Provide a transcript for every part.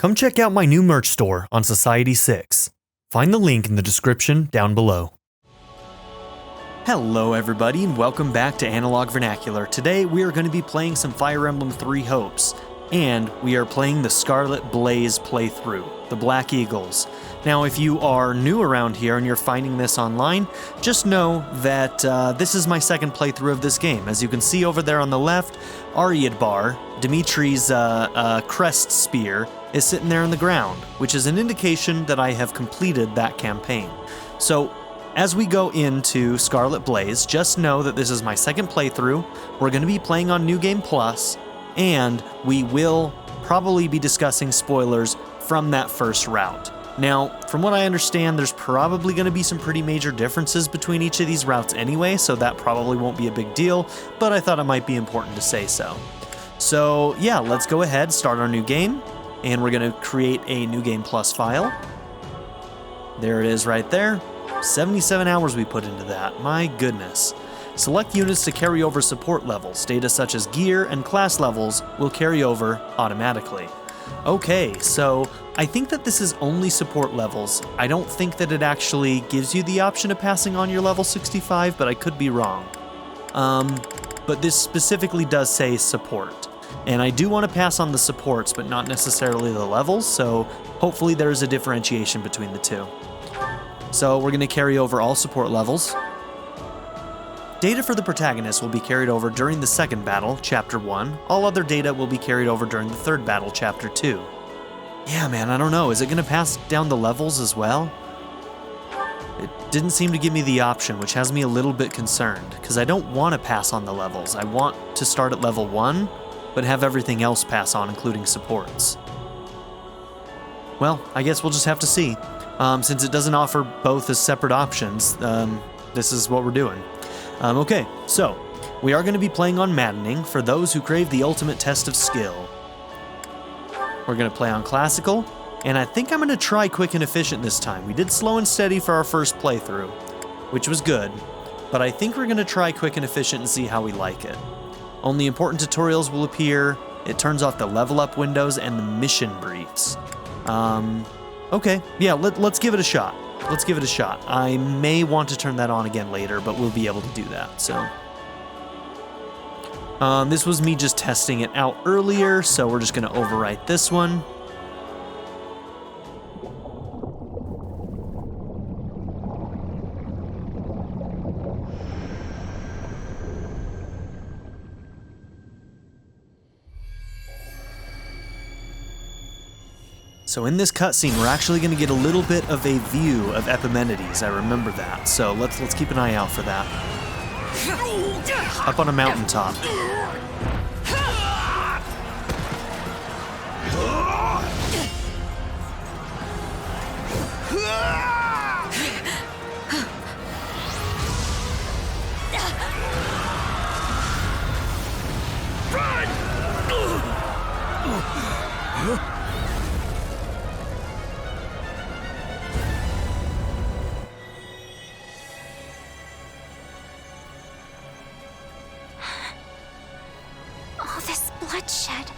Come check out my new merch store on Society 6. Find the link in the description down below. Hello everybody and welcome back to Analog Vernacular. Today we are going to be playing some Fire Emblem Three Hopes, and we are playing the Scarlet Blaze playthrough, the Black Eagles. Now if you are new around here and you're finding this online, just know that this is my second playthrough of this game. As you can see over there on the left, Aryadbar, Dimitri's crest spear, is sitting there in the ground, which is an indication that I have completed that campaign. So as we go into Scarlet Blaze, just know that this is my second playthrough. We're going to be playing on New Game Plus, and we will probably be discussing spoilers from that first route. Now, from what I understand, there's probably going to be some pretty major differences between each of these routes anyway, so that probably won't be a big deal, but I thought it might be important to say so. So yeah, let's go ahead, start our new game, and we're going to create a New Game Plus file. There it is right there. 77 hours we put into that, my goodness. Select units to carry over support levels. Data such as gear and class levels will carry over automatically. Okay, so I think that this is only support levels. I don't think that it actually gives you the option of passing on your level 65, but I could be wrong. But this specifically does say support. And I do want to pass on the supports, but not necessarily the levels, so hopefully there is a differentiation between the two. So we're going to carry over all support levels. Data for the protagonist will be carried over during the second battle, Chapter 1. All other data will be carried over during the third battle, Chapter 2. Yeah, man, I don't know. Is it going to pass down the levels as well? It didn't seem to give me the option, which has me a little bit concerned, because I don't want to pass on the levels. I want to start at level 1, but have everything else pass on, including supports. Well, I guess we'll just have to see. Since it doesn't offer both as separate options, this is what we're doing. Okay, so we are going to be playing on Maddening for those who crave the ultimate test of skill. We're going to play on Classical, and I think I'm going to try Quick and Efficient this time. We did Slow and Steady for our first playthrough, which was good, but I think we're going to try Quick and Efficient and see how we like it. Only important tutorials will appear. It turns off the level up windows and the mission briefs. Okay, yeah, let's give it a shot. Let's give it a shot. I may want to turn that on again later, but we'll be able to do that, so. This was me just testing it out earlier, so we're just going to overwrite this one. So in this cutscene, we're actually going to get a little bit of a view of Epimenides. I remember that. So let's keep an eye out for that. Up on a mountaintop. Bloodshed.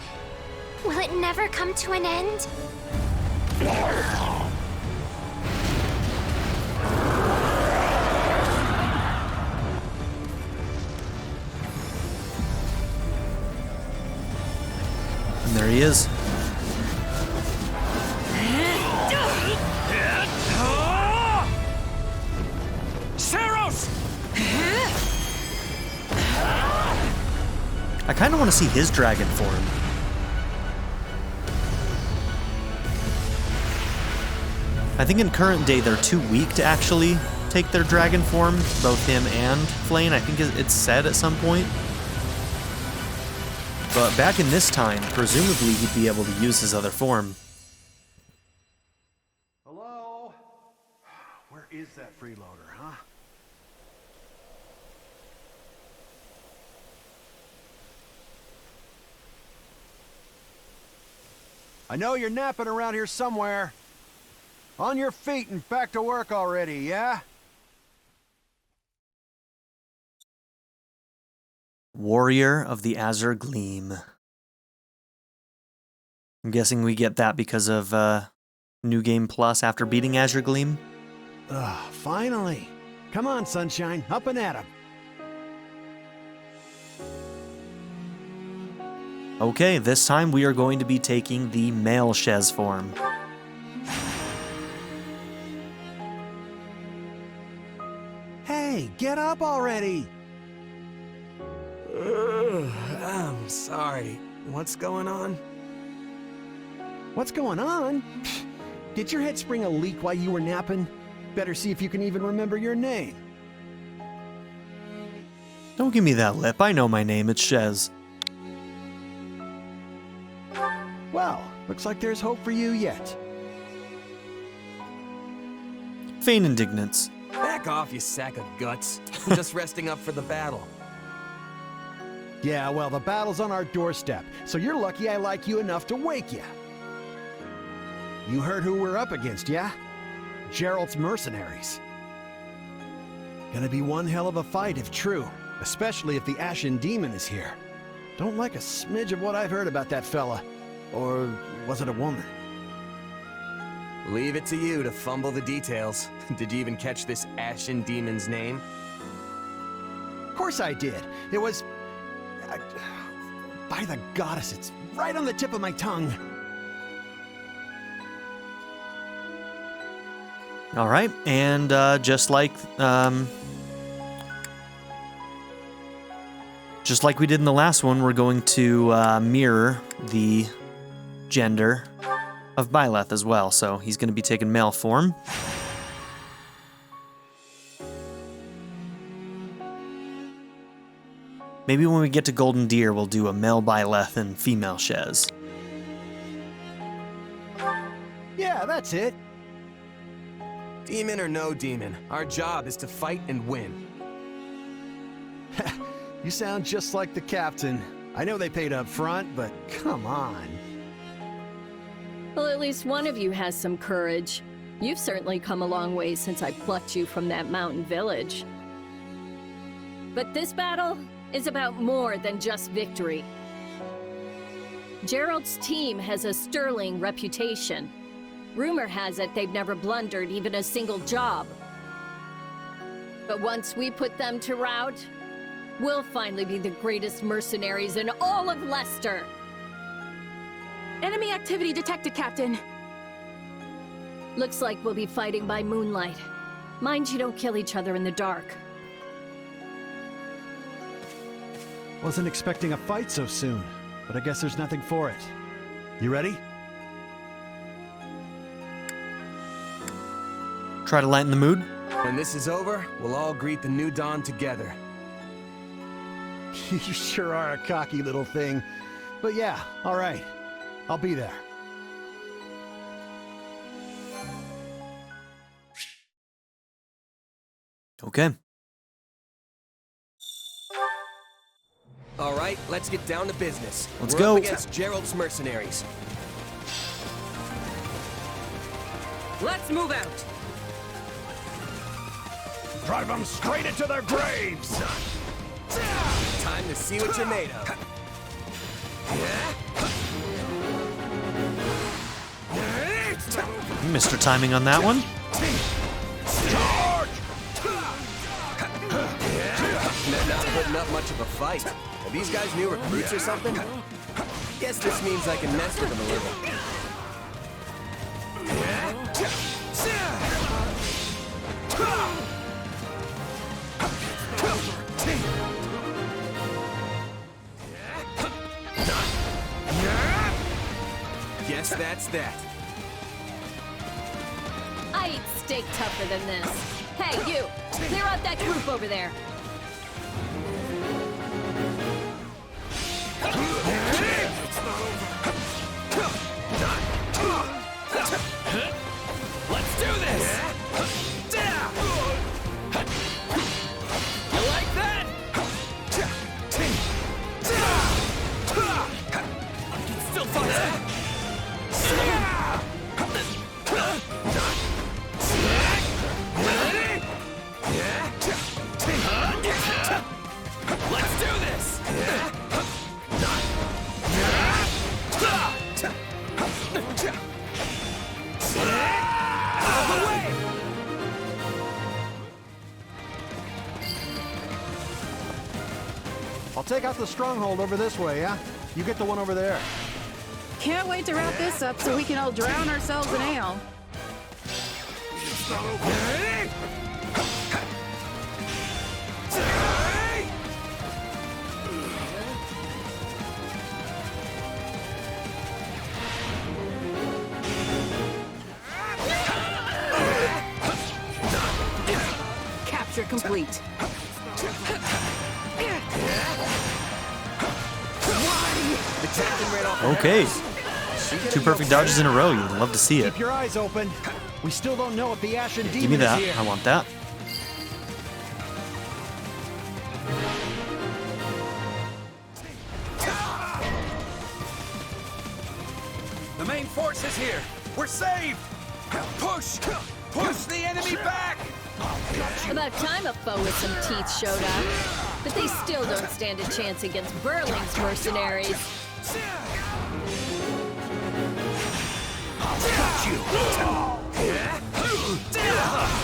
Will it never come to an end? And there he is. I kind of want to see his dragon form. I think in current day they're too weak to actually take their dragon form, both him and Flane. I think it's said at some point. But back in this time, presumably he'd be able to use his other form. Hello? Where is that freeloader, huh? I know you're napping around here somewhere. On your feet and back to work already, yeah? Warrior of the Azure Gleam. I'm guessing we get that because of New Game Plus after beating Azure Gleam. Finally. Come on, Sunshine, up and at 'em. Okay, this time we are going to be taking the male Shez form. Hey, get up already! I'm sorry. What's going on? What's going on? Did your head spring a leak while you were napping? Better see if you can even remember your name. Don't give me that lip. I know my name. It's Shez. Well, looks like there's hope for you yet. Feign indignance. Back off, you sack of guts. I'm just resting up for the battle. Yeah, well, the battle's on our doorstep, so you're lucky I like you enough to wake you. You heard who we're up against, yeah? Gerald's mercenaries. Gonna be one hell of a fight if true, especially if the Ashen Demon is here. Don't like a smidge of what I've heard about that fella. Or was it a woman? Leave it to you to fumble the details. Did you even catch this Ashen Demon's name? Of course I did. It was... by the goddess, it's right on the tip of my tongue. All right, and just like we did in the last one, we're going to mirror the gender of Byleth as well. So he's going to be taking male form. Maybe when we get to Golden Deer, we'll do a male Byleth and female Shez. Yeah, that's it. Demon or no demon, our job is to fight and win. You sound just like the captain. I know they paid up front, but come on. Well, at least one of you has some courage. You've certainly come a long way since I plucked you from that mountain village. But this battle is about more than just victory. Gerald's team has a sterling reputation. Rumor has it they've never blundered even a single job. But once we put them to rout, we'll finally be the greatest mercenaries in all of Leicester. Enemy activity detected, Captain. Looks like we'll be fighting by moonlight. Mind you don't kill each other in the dark. Wasn't expecting a fight so soon, but I guess there's nothing for it. You ready? Try to lighten the mood. When this is over, we'll all greet the new dawn together. You sure are a cocky little thing. But yeah, all right. I'll be there. Okay. All right, let's get down to business. Let's We're go. up against Gerald's mercenaries. Let's move out. Drive them straight into their graves! Time to see what you're made of. Mr. Timing on that one. Not putting up much of a fight. Are these guys new recruits or something? Guess this means I can mess with them a little. Guess that's that. I eat steak tougher than this. Hey, you! Clear out that group over there. Let's do this! You like that? Still fun. Let's do this! take out the stronghold over this way, yeah? You get the one over there. Can't wait to wrap this up so we can all drown ourselves in ale. Capture complete. Okay. 2 perfect dodges in a row. You'd love to see it. Keep your eyes open. We still don't know if the Ashen Demon Give me that. is here. I want that. The main force is here. We're saved. Push! Push the enemy back! About time a foe with some teeth showed up. But they still don't stand a chance against Burling's mercenaries.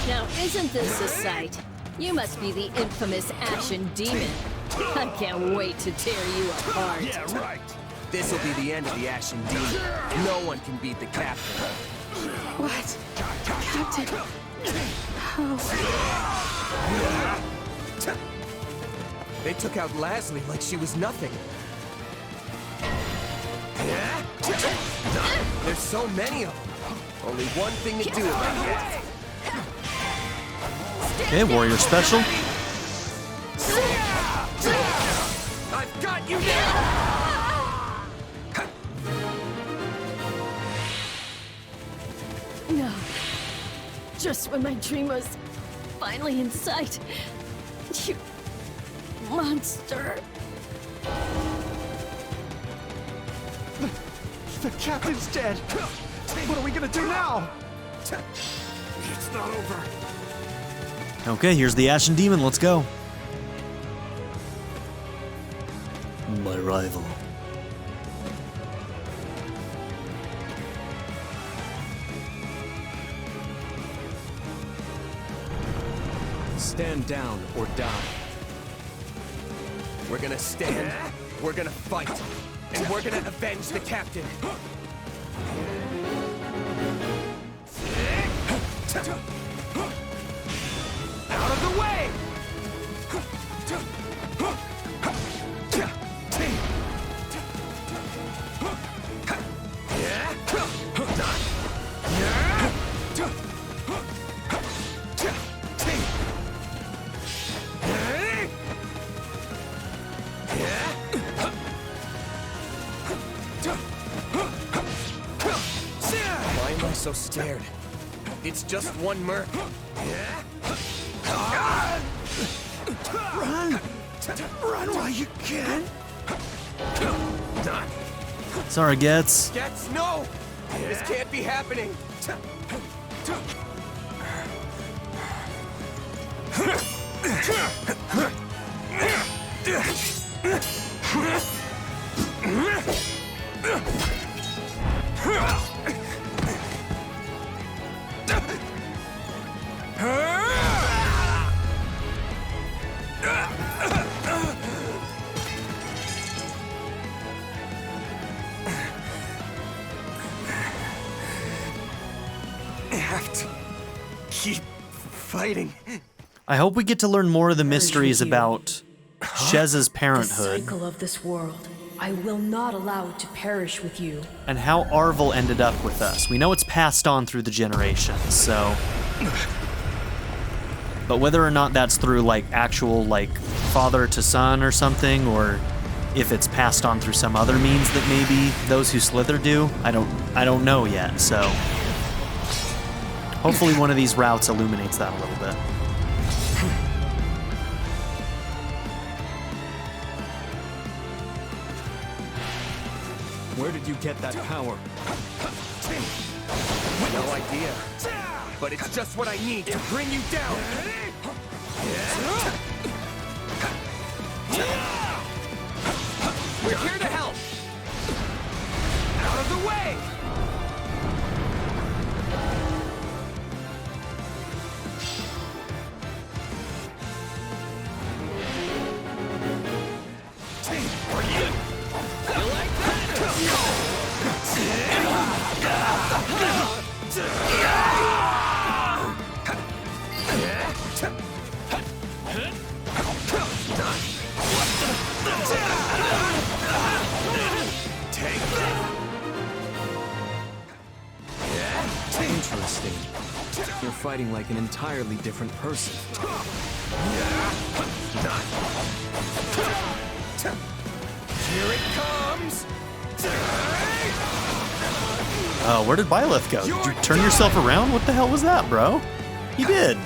Now, isn't this a sight? You must be the infamous Ashen Demon. I can't wait to tear you apart. Yeah, right. This'll be the end of the Ashen Demon. No one can beat the captain. What? Captain? They took out Leslie like she was nothing. There's so many of them. Only one thing to do about it. Okay, warrior special. I've got you now! No. Just when my dream was finally in sight. You monster. The captain's dead. What are we gonna do now? It's not over. Okay, here's the Ashen Demon. Let's go. My rival. Stand down or die. We're gonna stand, we're gonna fight, and we're gonna avenge the captain. Out of the way! Why am I so scared? It's just one merc. Run! Run while you can! Sorry, Gets. Gets, no! This can't be happening! I have to keep fighting. I hope we get to learn more of the mysteries about Shez's The parenthood cycle of this world. I will not allow it to perish with you. and how Arvel ended up with us. We know it's passed on through the generations, so... But whether or not that's through, like, actual, like, father to son or something, or if it's passed on through some other means that maybe those who slither do, I don't know yet, so... Hopefully one of these routes illuminates that a little bit. Where did you get that power? No idea. But it's just what I need to bring you down. We're here to help. Out of the way. state. You're fighting like an entirely different person. Here it comes! Oh, where did Byleth go? Did you turn yourself around? What the hell was that, bro? You did.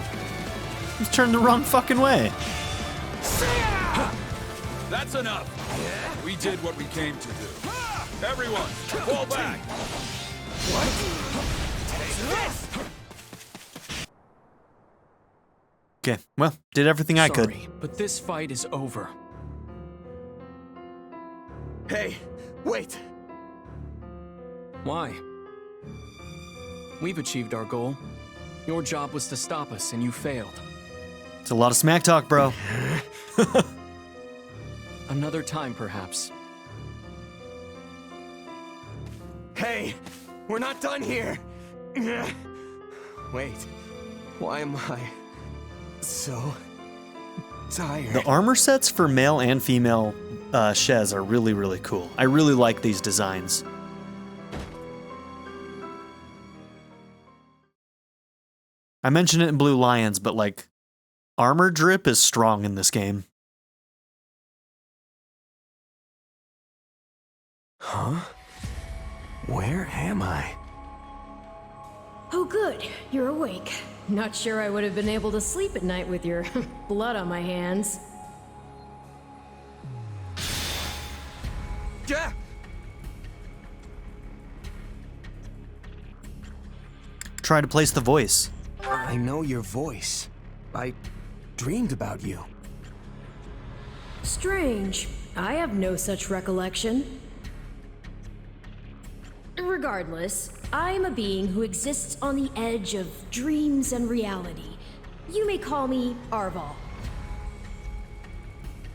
You turned the wrong fucking way. That's enough. We did what we came to do. Everyone, fall back. Okay, well, did everything I could. Sorry, but this fight is over. Hey, wait! Why? We've achieved our goal. Your job was to stop us, and you failed. It's a lot of smack talk, bro. Another time, perhaps. Hey, we're not done here! Wait, why am I so tired? The armor sets for male and female Shez are really, really cool. I really like these designs. I mentioned it in Blue Lions, but like, armor drip is strong in this game. Huh? Where am I? Oh good, you're awake. Not sure I would have been able to sleep at night with your blood on my hands. Yeah! Try to place the voice. I know your voice. I dreamed about you. Strange. I have no such recollection. Regardless, I am a being who exists on the edge of dreams and reality. You may call me Arval.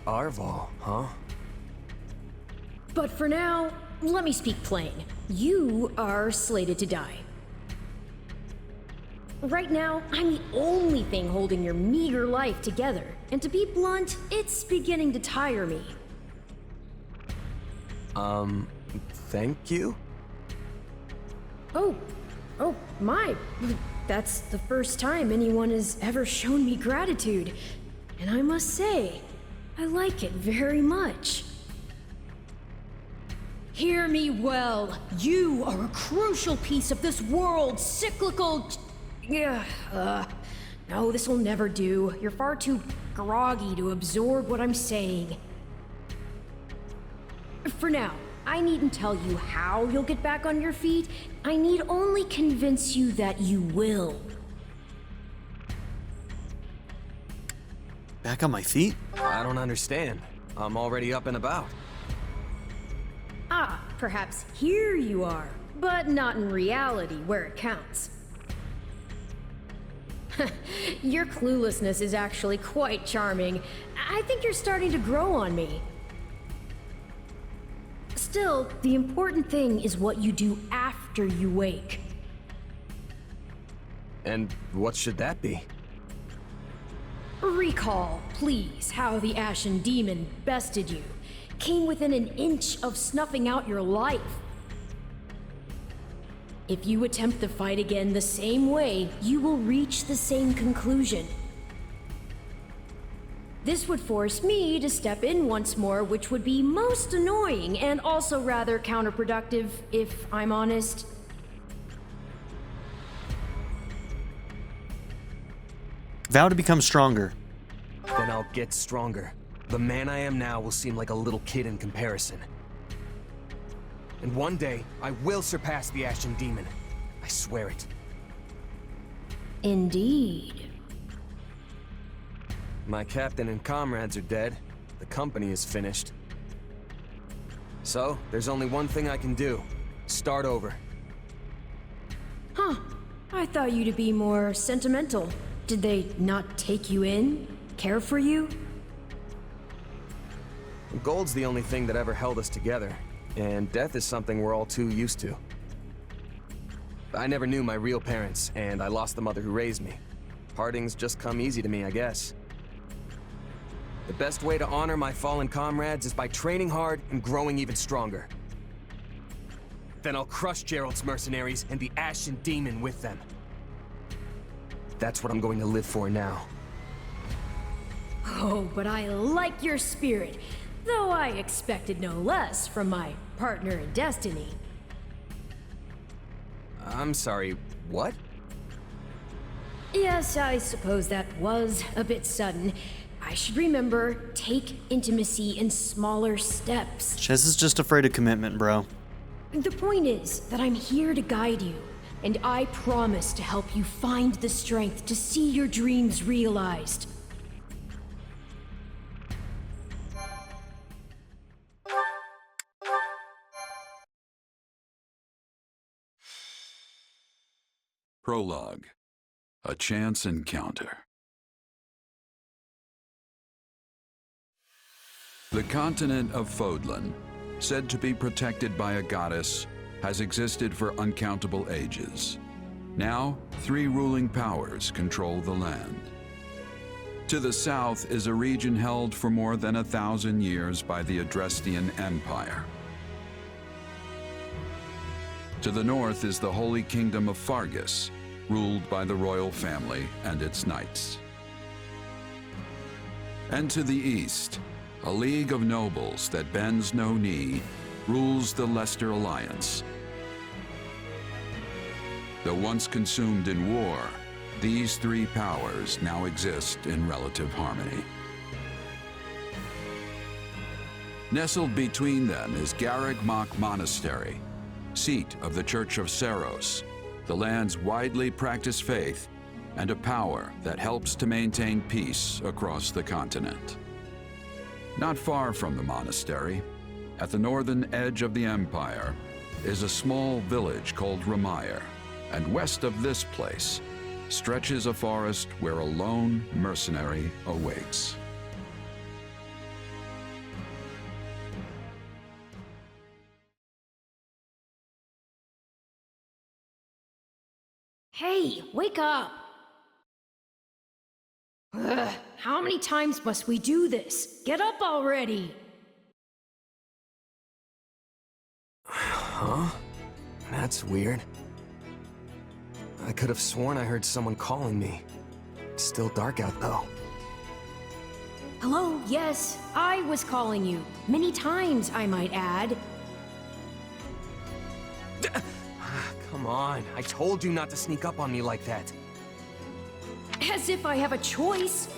Arval, huh? But for now, let me speak plain. You are slated to die. Right now, I'm the only thing holding your meager life together. And to be blunt, it's beginning to tire me. Thank you? Oh, my. That's the first time anyone has ever shown me gratitude. And I must say, I like it very much. Hear me well. You are a crucial piece of this world's cyclical... No, this will never do. You're far too groggy to absorb what I'm saying. For now, I needn't tell you how you'll get back on your feet. I need only convince you that you will. Back on my feet? I don't understand. I'm already up and about. Ah, perhaps here you are, but not in reality where it counts. Your cluelessness is actually quite charming. I think you're starting to grow on me. Still, the important thing is what you do after you wake. And what should that be? Recall, please, how the Ashen Demon bested you. Came within an inch of snuffing out your life. If you attempt the fight again the same way, you will reach the same conclusion. This would force me to step in once more, which would be most annoying and also rather counterproductive, if I'm honest. Vow to become stronger. Then I'll get stronger. The man I am now will seem like a little kid in comparison. And one day, I will surpass the Ashen Demon. I swear it. Indeed. My captain and comrades are dead. The company is finished. So, there's only one thing I can do. Start over. Huh. I thought you to be more sentimental. Did they not take you in? Care for you? Gold's the only thing that ever held us together. And death is something we're all too used to. I never knew my real parents, and I lost the mother who raised me. Partings just come easy to me, I guess. The best way to honor my fallen comrades is by training hard and growing even stronger. Then I'll crush Geralt's mercenaries and the Ashen Demon with them. That's what I'm going to live for now. Oh, but I like your spirit, though I expected no less from my partner in destiny. I'm sorry, what? Yes, I suppose that was a bit sudden. I should remember, take intimacy in smaller steps. Ches is just afraid of commitment, bro. The point is that I'm here to guide you, and I promise to help you find the strength to see your dreams realized. Prologue. A chance encounter. The continent of Fodlan, said to be protected by a goddess, has existed for uncountable ages. Now, 3 ruling powers control the land. To the south is a region held for more than 1,000 years by the Adrestian Empire. To the north is the Holy Kingdom of Fargus, ruled by the royal family and its knights. And to the east, a league of nobles that bends no knee rules the Leicester Alliance. Though once consumed in war, these 3 powers now exist in relative harmony. Nestled between them is Garreg-Mach Monastery, seat of the Church of Seros, the land's widely practiced faith, and a power that helps to maintain peace across the continent. Not far from the monastery, at the northern edge of the empire, is a small village called Ramire, and west of this place stretches a forest where a lone mercenary awaits. Hey, wake up! Ugh, how many times must we do this? Get up already! Huh? That's weird. I could have sworn I heard someone calling me. It's still dark out though. Hello, yes, I was calling you. Many times, I might add. Come on, I told you not to sneak up on me like that. As if I have a choice.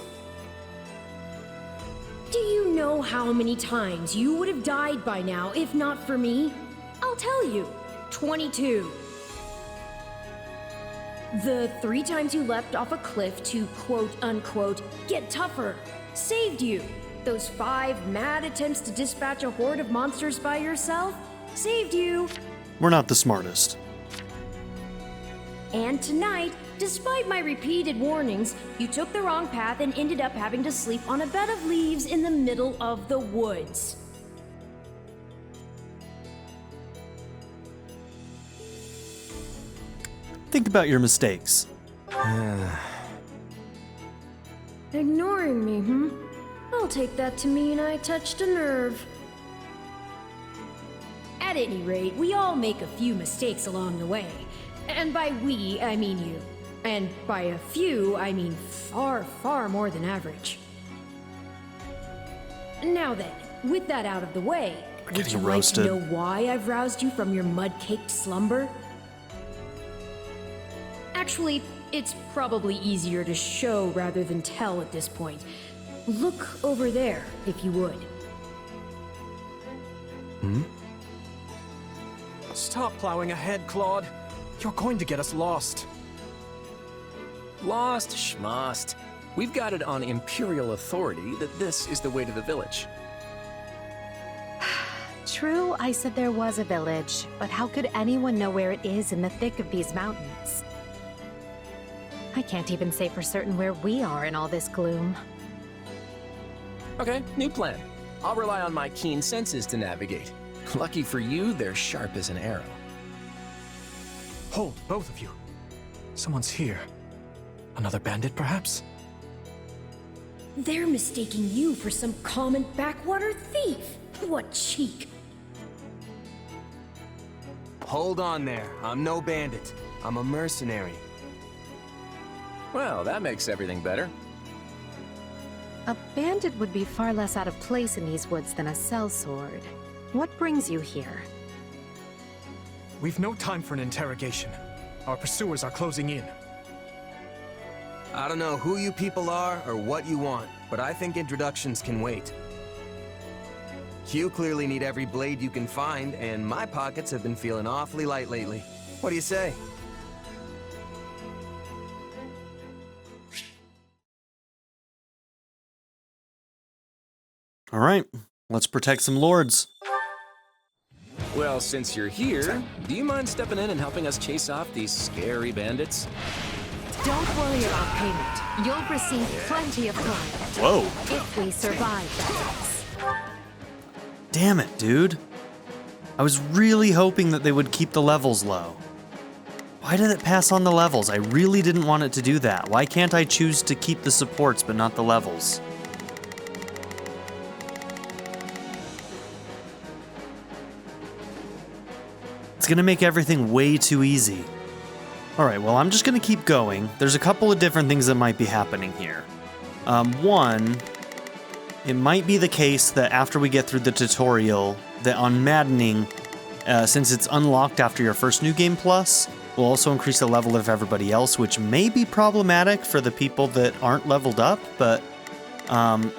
Do you know how many times you would have died by now if not for me? I'll tell you. 22. The 3 times you leapt off a cliff to quote-unquote get tougher saved you. Those 5 mad attempts to dispatch a horde of monsters by yourself saved you. We're not the smartest. And tonight, despite my repeated warnings, you took the wrong path and ended up having to sleep on a bed of leaves in the middle of the woods. Think about your mistakes. Ignoring me, I'll take that to mean I touched a nerve. At any rate, we all make a few mistakes along the way. And by we, I mean you. And by a few, I mean far, far more than average. Now then, with that out of the way, would you like to know why I've roused you from your mud-caked slumber? Actually, it's probably easier to show rather than tell at this point. Look over there, if you would. Stop plowing ahead, Claude. You're going to get us lost. Lost schmost. We've got it on Imperial authority that this is the way to the village. True, I said there was a village, but how could anyone know where it is in the thick of these mountains? I can't even say for certain where we are in all this gloom. Okay, new plan. I'll rely on my keen senses to navigate. Lucky for you, they're sharp as an arrow. Hold, both of you. Someone's here. Another bandit, perhaps? They're mistaking you for some common backwater thief. What cheek. Hold on there. I'm no bandit. I'm a mercenary. Well, that makes everything better. A bandit would be far less out of place in these woods than a sellsword. What brings you here? We've no time for an interrogation. Our pursuers are closing in. I don't know who you people are or what you want, but I think introductions can wait. You clearly need every blade you can find, and my pockets have been feeling awfully light lately. What do you say? All right, let's protect some lords. Well, since you're here, do you mind stepping in and helping us chase off these scary bandits? Don't worry about payment. You'll receive plenty of coin. Whoa. If we survive, that is. Damn it, dude. I was really hoping that they would keep the levels low. Why did it pass on the levels? I really didn't want it to do that. Why can't I choose to keep the supports but not the levels? It's gonna make everything way too easy. Alright, well, I'm just gonna keep going. There's a couple of different things that might be happening here. One, it might be the case that after we get through the tutorial, that on Maddening, since it's unlocked after your first New Game Plus, will also increase the level of everybody else, which may be problematic for the people that aren't leveled up, but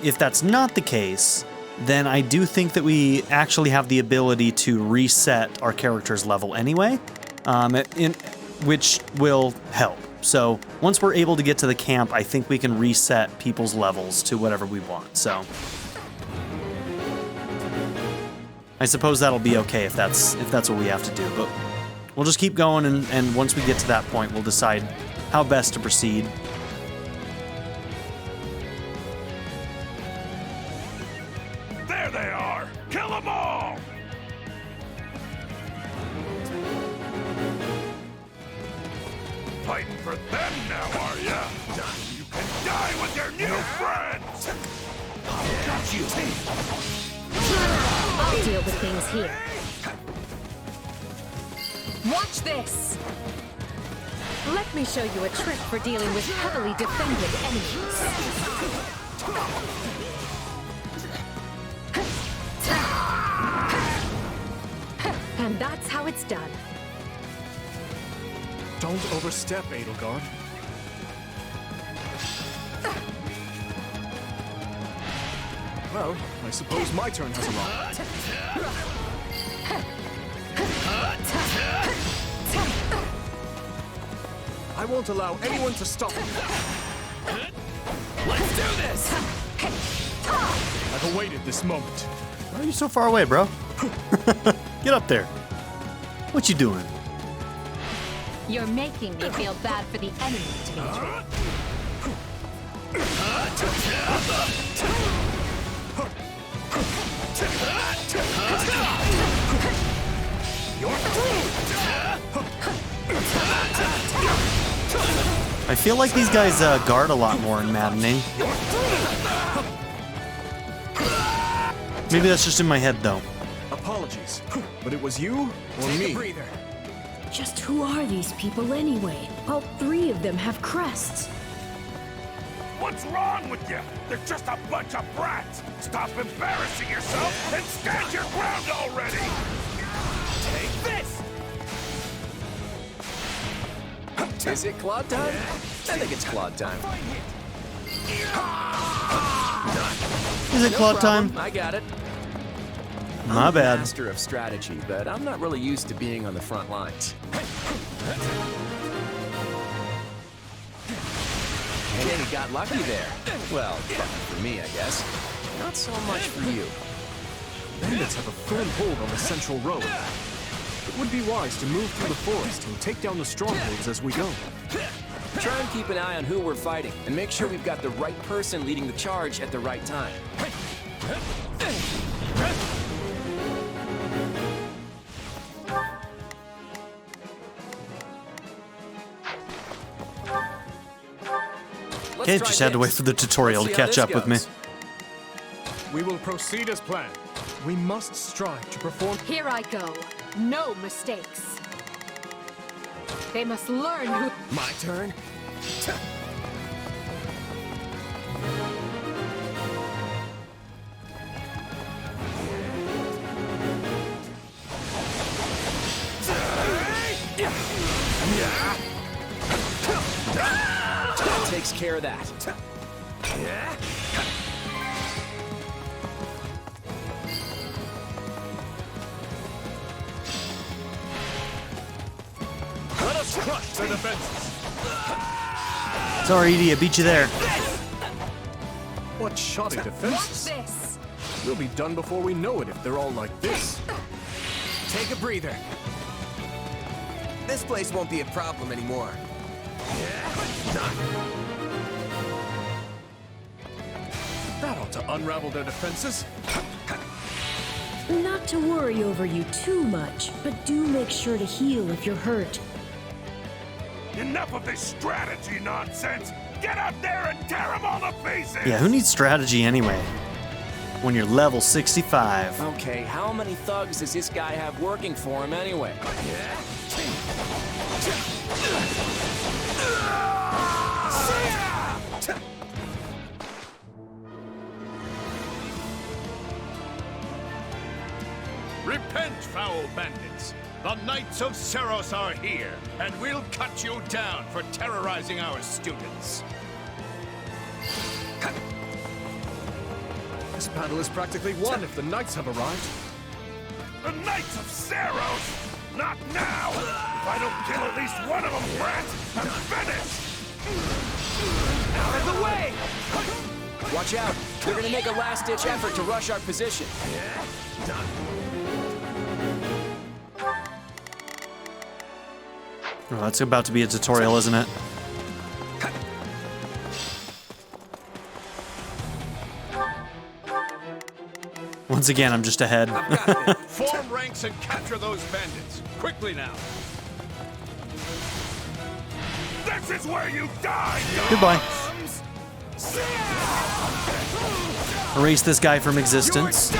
if that's not the case, then I do think that we actually have the ability to reset our character's level anyway, which will help. So once we're able to get to the camp, I think we can reset people's levels to whatever we want. So I suppose that'll be okay if that's what we have to do. But we'll just keep going, and once we get to that point, we'll decide how best to proceed. There they are! Kill them all! Fighting for them now, are ya? You can die with your new friends! Got you! I'll deal with things here. Watch this! Let me show you a trick for dealing with heavily defended enemies. And that's how it's done. Don't overstep, Edelgard. Well, I suppose my turn has arrived. I won't allow anyone to stop me. Let's do this! I've awaited this moment. Why are you so far away, bro? Get up there. What you doing? You're making me feel bad for the enemy, Dimitri. I feel like these guys guard a lot more in Maddening. Maybe that's just in my head, though. Apologies, but it was you or me? Just who are these people anyway? All three of them have crests. What's wrong with you? They're just a bunch of brats! Stop embarrassing yourself and stand your ground already! Take this! Is it Claude time? I think it's Claude time. Is it Claude time? I got it. My I'm bad. Master of strategy, but I'm not really used to being on the front lines. Hey, you got lucky there. Well, for me, I guess. Not so much for you. Bandits have a firm hold on the central road. It would be wise to move through the forest and take down the strongholds as we go. Try and keep an eye on who we're fighting, and make sure we've got the right person leading the charge at the right time. Okay, just had to wait for the tutorial to catch up with me. We will proceed as planned. We must strive to perform. Here I go. No mistakes. They must learn who. My turn? That takes care of that. Let us crush the defenses. Sorry, Edie, I beat you there. What shoddy defenses. This. We'll be done before we know it if they're all like this. Take a breather. This place won't be a problem anymore. That ought to unravel their defenses. Not to worry over you too much, but do make sure to heal if you're hurt. Enough of this strategy nonsense! Get out there and tear them all to pieces! Yeah, who needs strategy anyway? When you're level 65. Okay, how many thugs does this guy have working for him anyway? Repent, foul bandits! The Knights of Seros are here, and we'll cut you down for terrorizing our students. This battle is practically won if the knights have arrived. The Knights of Seros? Not now! If I don't kill at least one of them, Brent, I'm finished! Out of the way! Watch out! They're gonna make a last-ditch effort to rush our position. Oh, that's about to be a tutorial, isn't it? Once again, I'm just ahead. Form ranks and capture those bandits. Quickly now. This is where you die, Goodbye. dogs! Erase this guy from existence.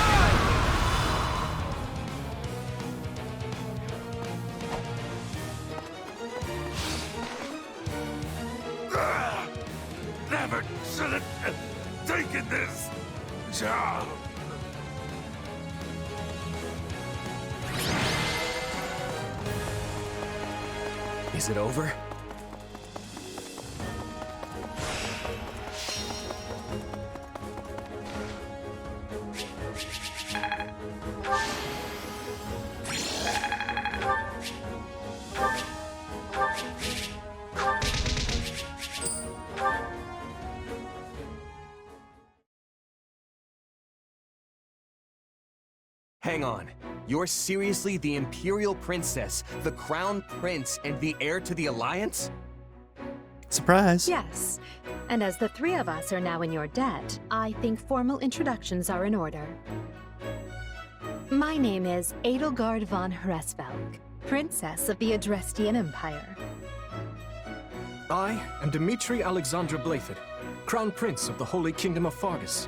Never should have taken this job. Is it over? Hang on. You're seriously the Imperial Princess, the Crown Prince, and the heir to the Alliance? Surprise. Yes. And as the three of us are now in your debt, I think formal introductions are in order. My name is Edelgard von Hresvelg, Princess of the Adrestian Empire. I am Dmitri Alexandra Blathid, Crown Prince of the Holy Kingdom of Fargus.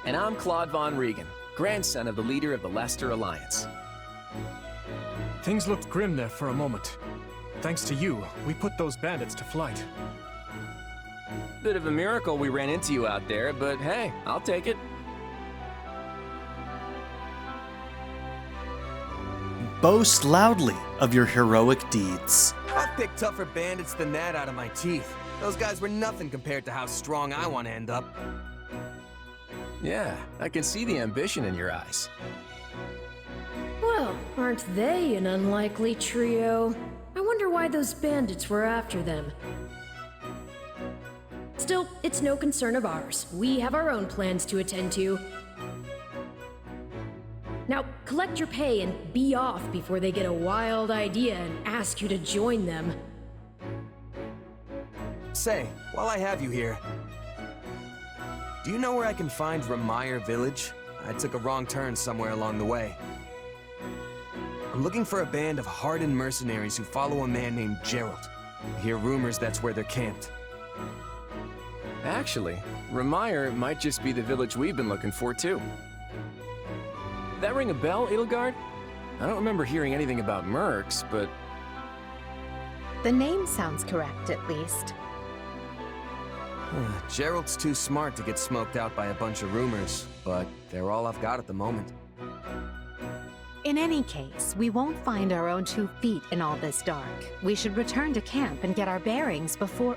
And I'm Claude von Regan, grandson of the leader of the Leicester Alliance. Things looked grim there for a moment. Thanks to you, we put those bandits to flight. Bit of a miracle we ran into you out there, but hey, I'll take it. Boast loudly of your heroic deeds. I've picked tougher bandits than that out of my teeth. Those guys were nothing compared to how strong I want to end up. Yeah, I can see the ambition in your eyes. Well, aren't they an unlikely trio? I wonder why those bandits were after them. Still, it's no concern of ours. We have our own plans to attend to. Now, collect your pay and be off before they get a wild idea and ask you to join them. Say, while I have you here, do you know where I can find Ramire Village? I took a wrong turn somewhere along the way. I'm looking for a band of hardened mercenaries who follow a man named Geralt. I hear rumors that's where they're camped. Actually, Ramire might just be the village we've been looking for, too. That ring a bell, Edelgard? I don't remember hearing anything about mercs, but... The name sounds correct, at least. Geralt's too smart to get smoked out by a bunch of rumors, but they're all I've got at the moment. In any case, we won't find our own 2 feet in all this dark. We should return to camp and get our bearings before...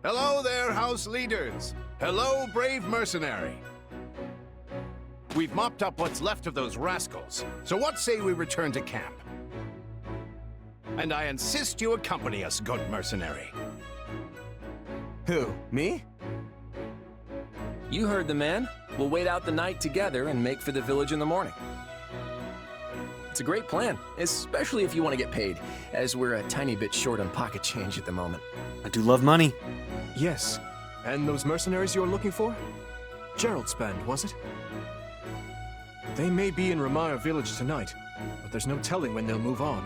Hello there, house leaders. Hello, brave mercenary. We've mopped up what's left of those rascals, so what say we return to camp? And I insist you accompany us, good mercenary. Who, me? You heard the man. We'll wait out the night together and make for the village in the morning. It's a great plan, especially if you want to get paid, as we're a tiny bit short on pocket change at the moment. I do love money. Yes. And those mercenaries you're looking for? Gerald's band, was it? They may be in Ramire village tonight, but there's no telling when they'll move on.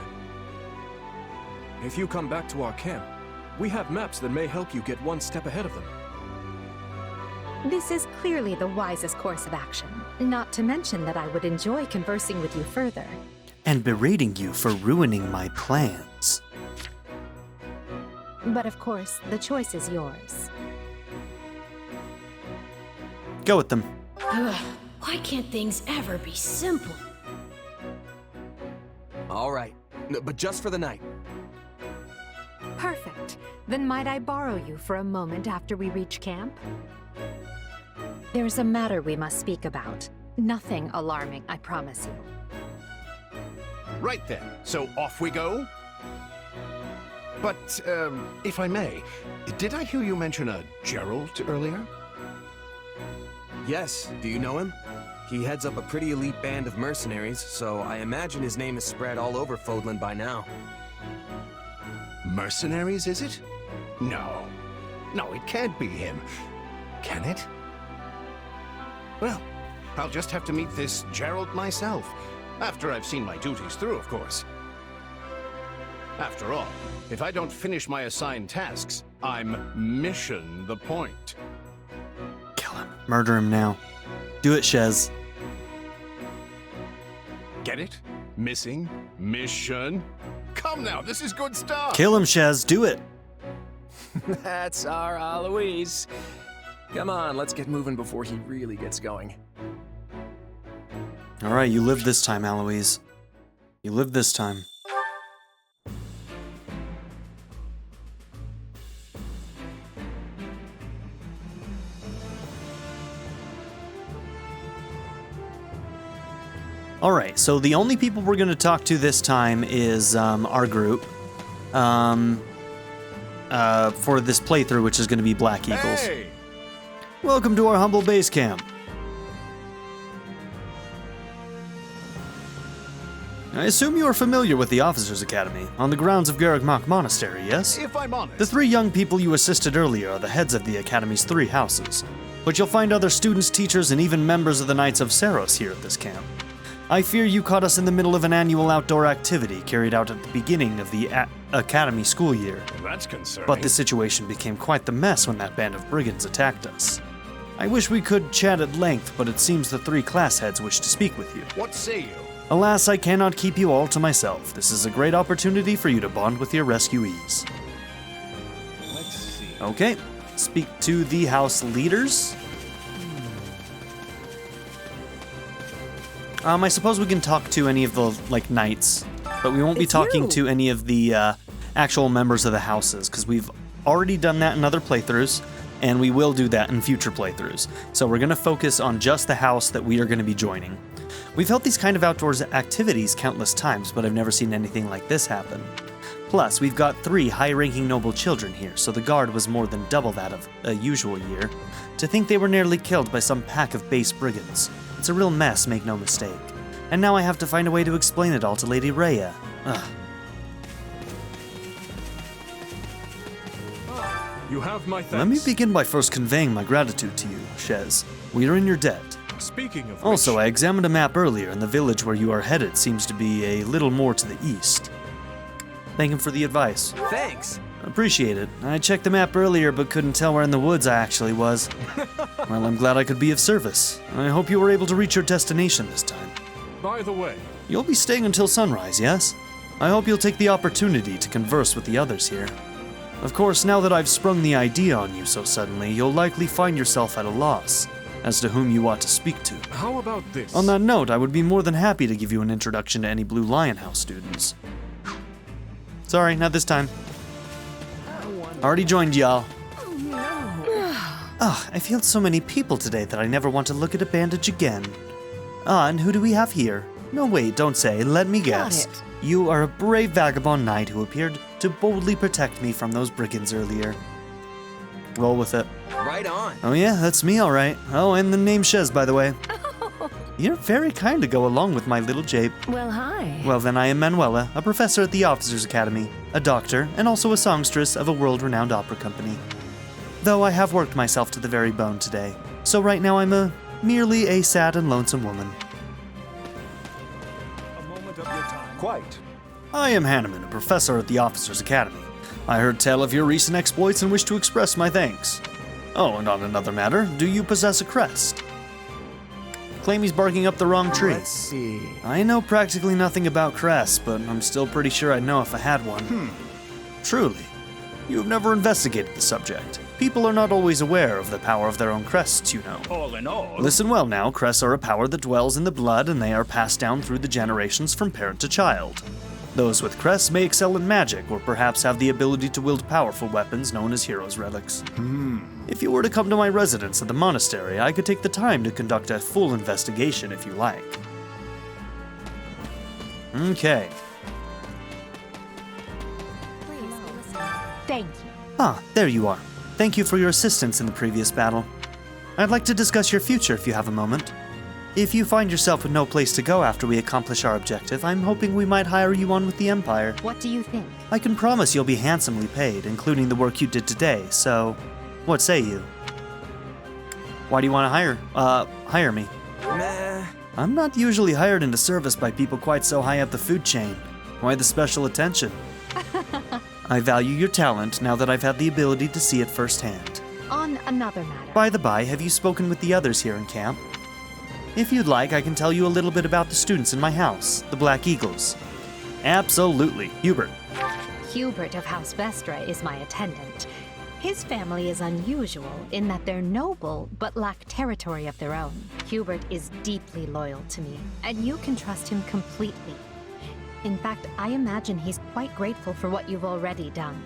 If you come back to our camp, we have maps that may help you get one step ahead of them. This is clearly the wisest course of action. Not to mention that I would enjoy conversing with you further. And berating you for ruining my plans. But of course, the choice is yours. Go with them. Ugh, why can't things ever be simple? All right, but just for the night. Perfect. Then might I borrow you for a moment after we reach camp? There's a matter we must speak about. Nothing alarming, I promise you. Right then, so off we go? But, if I may, did I hear you mention a Gerald earlier? Yes, do you know him? He heads up a pretty elite band of mercenaries, so I imagine his name is spread all over Fodlan by now. Mercenaries, is it? No. No, it can't be him. Can it? Well, I'll just have to meet this Gerald myself. After I've seen my duties through, of course. After all, if I don't finish my assigned tasks, I'm mission the point. Kill him. Murder him now. Do it, Shez. Get it? Missing? Mission? Come now, this is good stuff! Kill him, Shez. Do it. That's our Aloise. Come on, let's get moving before he really gets going. All right, you lived this time, Aloise. You lived this time. All right, so the only people we're going to talk to this time is our group for this playthrough, which is going to be Black Eagles. Hey! Welcome to our humble base camp. I assume you are familiar with the Officers' Academy, on the grounds of Garreg-Mach Monastery, yes? If I'm honest... The 3 young people you assisted earlier are the heads of the Academy's 3 houses, but you'll find other students, teachers, and even members of the Knights of Seiros here at this camp. I fear you caught us in the middle of an annual outdoor activity carried out at the beginning of the Academy school year. That's concerning. But the situation became quite the mess when that band of brigands attacked us. I wish we could chat at length, but it seems the 3 class heads wish to speak with you. What say you? Alas, I cannot keep you all to myself. This is a great opportunity for you to bond with your rescuees. Let's see. Okay, speak to the house leaders. I suppose we can talk to any of the, knights, but we won't be talking to any of the actual members of the houses, because we've already done that in other playthroughs, and we will do that in future playthroughs. So we're going to focus on just the house that we are going to be joining. We've held these kind of outdoors activities countless times, but I've never seen anything like this happen. Plus, we've got 3 high-ranking noble children here, so the guard was more than double that of a usual year. To think they were nearly killed by some pack of base brigands. It's a real mess, make no mistake. And now I have to find a way to explain it all to Lady Rhea. Ugh. You have my thanks. Let me begin by first conveying my gratitude to you, Shez. We are in your debt. Speaking of Also, which... I examined a map earlier, and the village where you are headed seems to be a little more to the east. Thank him for the advice. Thanks! Appreciate it. I checked the map earlier, but couldn't tell where in the woods I actually was. Well, I'm glad I could be of service. I hope you were able to reach your destination this time. By the way... You'll be staying until sunrise, yes? I hope you'll take the opportunity to converse with the others here. Of course, now that I've sprung the idea on you so suddenly, you'll likely find yourself at a loss. as to whom you ought to speak to. How about this? On that note, I would be more than happy to give you an introduction to any Blue Lion House students. Sorry, not this time. Already joined y'all. Ah, I feel so many people today that I never want to look at a bandage again. Ah, and who do we have here? No, wait, don't say. Let me guess. Got it. You are a brave vagabond knight who appeared to boldly protect me from those brigands earlier. Roll with it. Right on. Oh yeah, that's me all right. Oh, and the name Shez, by the way. You're very kind to go along with my little jape. Well, hi. Well, then I am Manuela, a professor at the Officers' Academy, a doctor, and also a songstress of a world-renowned opera company. Though I have worked myself to the very bone today, so right now I'm merely a sad and lonesome woman. Quite. I am Hanneman, a professor at the Officers' Academy. I heard tell of your recent exploits and wish to express my thanks. Oh, and on another matter, do you possess a crest? Claim he's barking up the wrong tree. Let's see. I know practically nothing about crests, but I'm still pretty sure I'd know if I had one. Truly, you have never investigated the subject. People are not always aware of the power of their own crests, you know. All in all, Listen well now, crests are a power that dwells in the blood and they are passed down through the generations from parent to child. Those with crests may excel in magic or perhaps have the ability to wield powerful weapons known as heroes' relics. If you were to come to my residence at the monastery, I could take the time to conduct a full investigation if you like. Okay. Thank you. Ah, there you are. Thank you for your assistance in the previous battle. I'd like to discuss your future if you have a moment. If you find yourself with no place to go after we accomplish our objective, I'm hoping we might hire you on with the Empire. What do you think? I can promise you'll be handsomely paid, including the work you did today, so what say you? Why do you want to hire me? Meh. I'm not usually hired into service by people quite so high up the food chain. Why the special attention? I value your talent now that I've had the ability to see it firsthand. On another matter. By the by, have you spoken with the others here in camp? If you'd like, I can tell you a little bit about the students in my house, the Black Eagles. Absolutely. Hubert. Hubert of House Vestra is my attendant. His family is unusual in that they're noble but lack territory of their own. Hubert is deeply loyal to me, and you can trust him completely. In fact, I imagine he's quite grateful for what you've already done.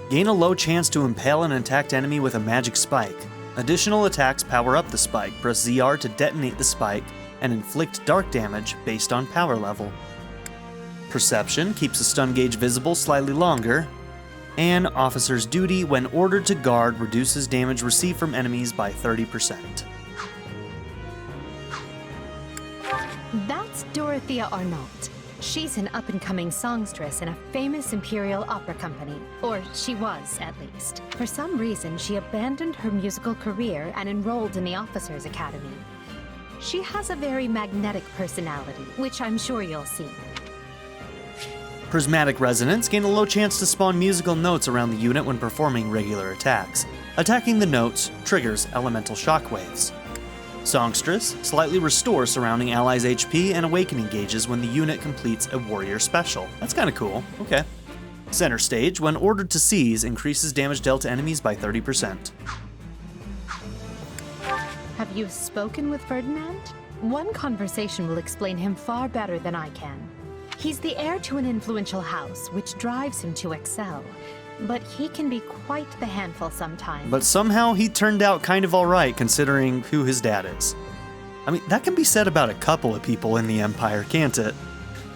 Gain a low chance to impale an attacked enemy with a magic spike. Additional attacks power up the spike. Press ZR to detonate the spike and inflict dark damage based on power level. Perception keeps the stun gauge visible slightly longer. And Officer's Duty, when ordered to guard, reduces damage received from enemies by 30%. That's Dorothea Arnault. She's an up-and-coming songstress in a famous Imperial opera company. Or she was, at least. For some reason, she abandoned her musical career and enrolled in the Officers' Academy. She has a very magnetic personality, which I'm sure you'll see. Prismatic Resonance gain a low chance to spawn musical notes around the unit when performing regular attacks. Attacking the notes triggers elemental shockwaves. Songstress slightly restores surrounding allies' HP and awakening gauges when the unit completes a warrior special. That's kind of cool. Okay. Center Stage, when ordered to seize, increases damage dealt to enemies by 30%. Have you spoken with Ferdinand? One conversation will explain him far better than I can. He's the heir to an influential house, which drives him to excel. But he can be quite the handful sometimes. But somehow he turned out kind of alright considering who his dad is. I mean, that can be said about a couple of people in the Empire, can't it?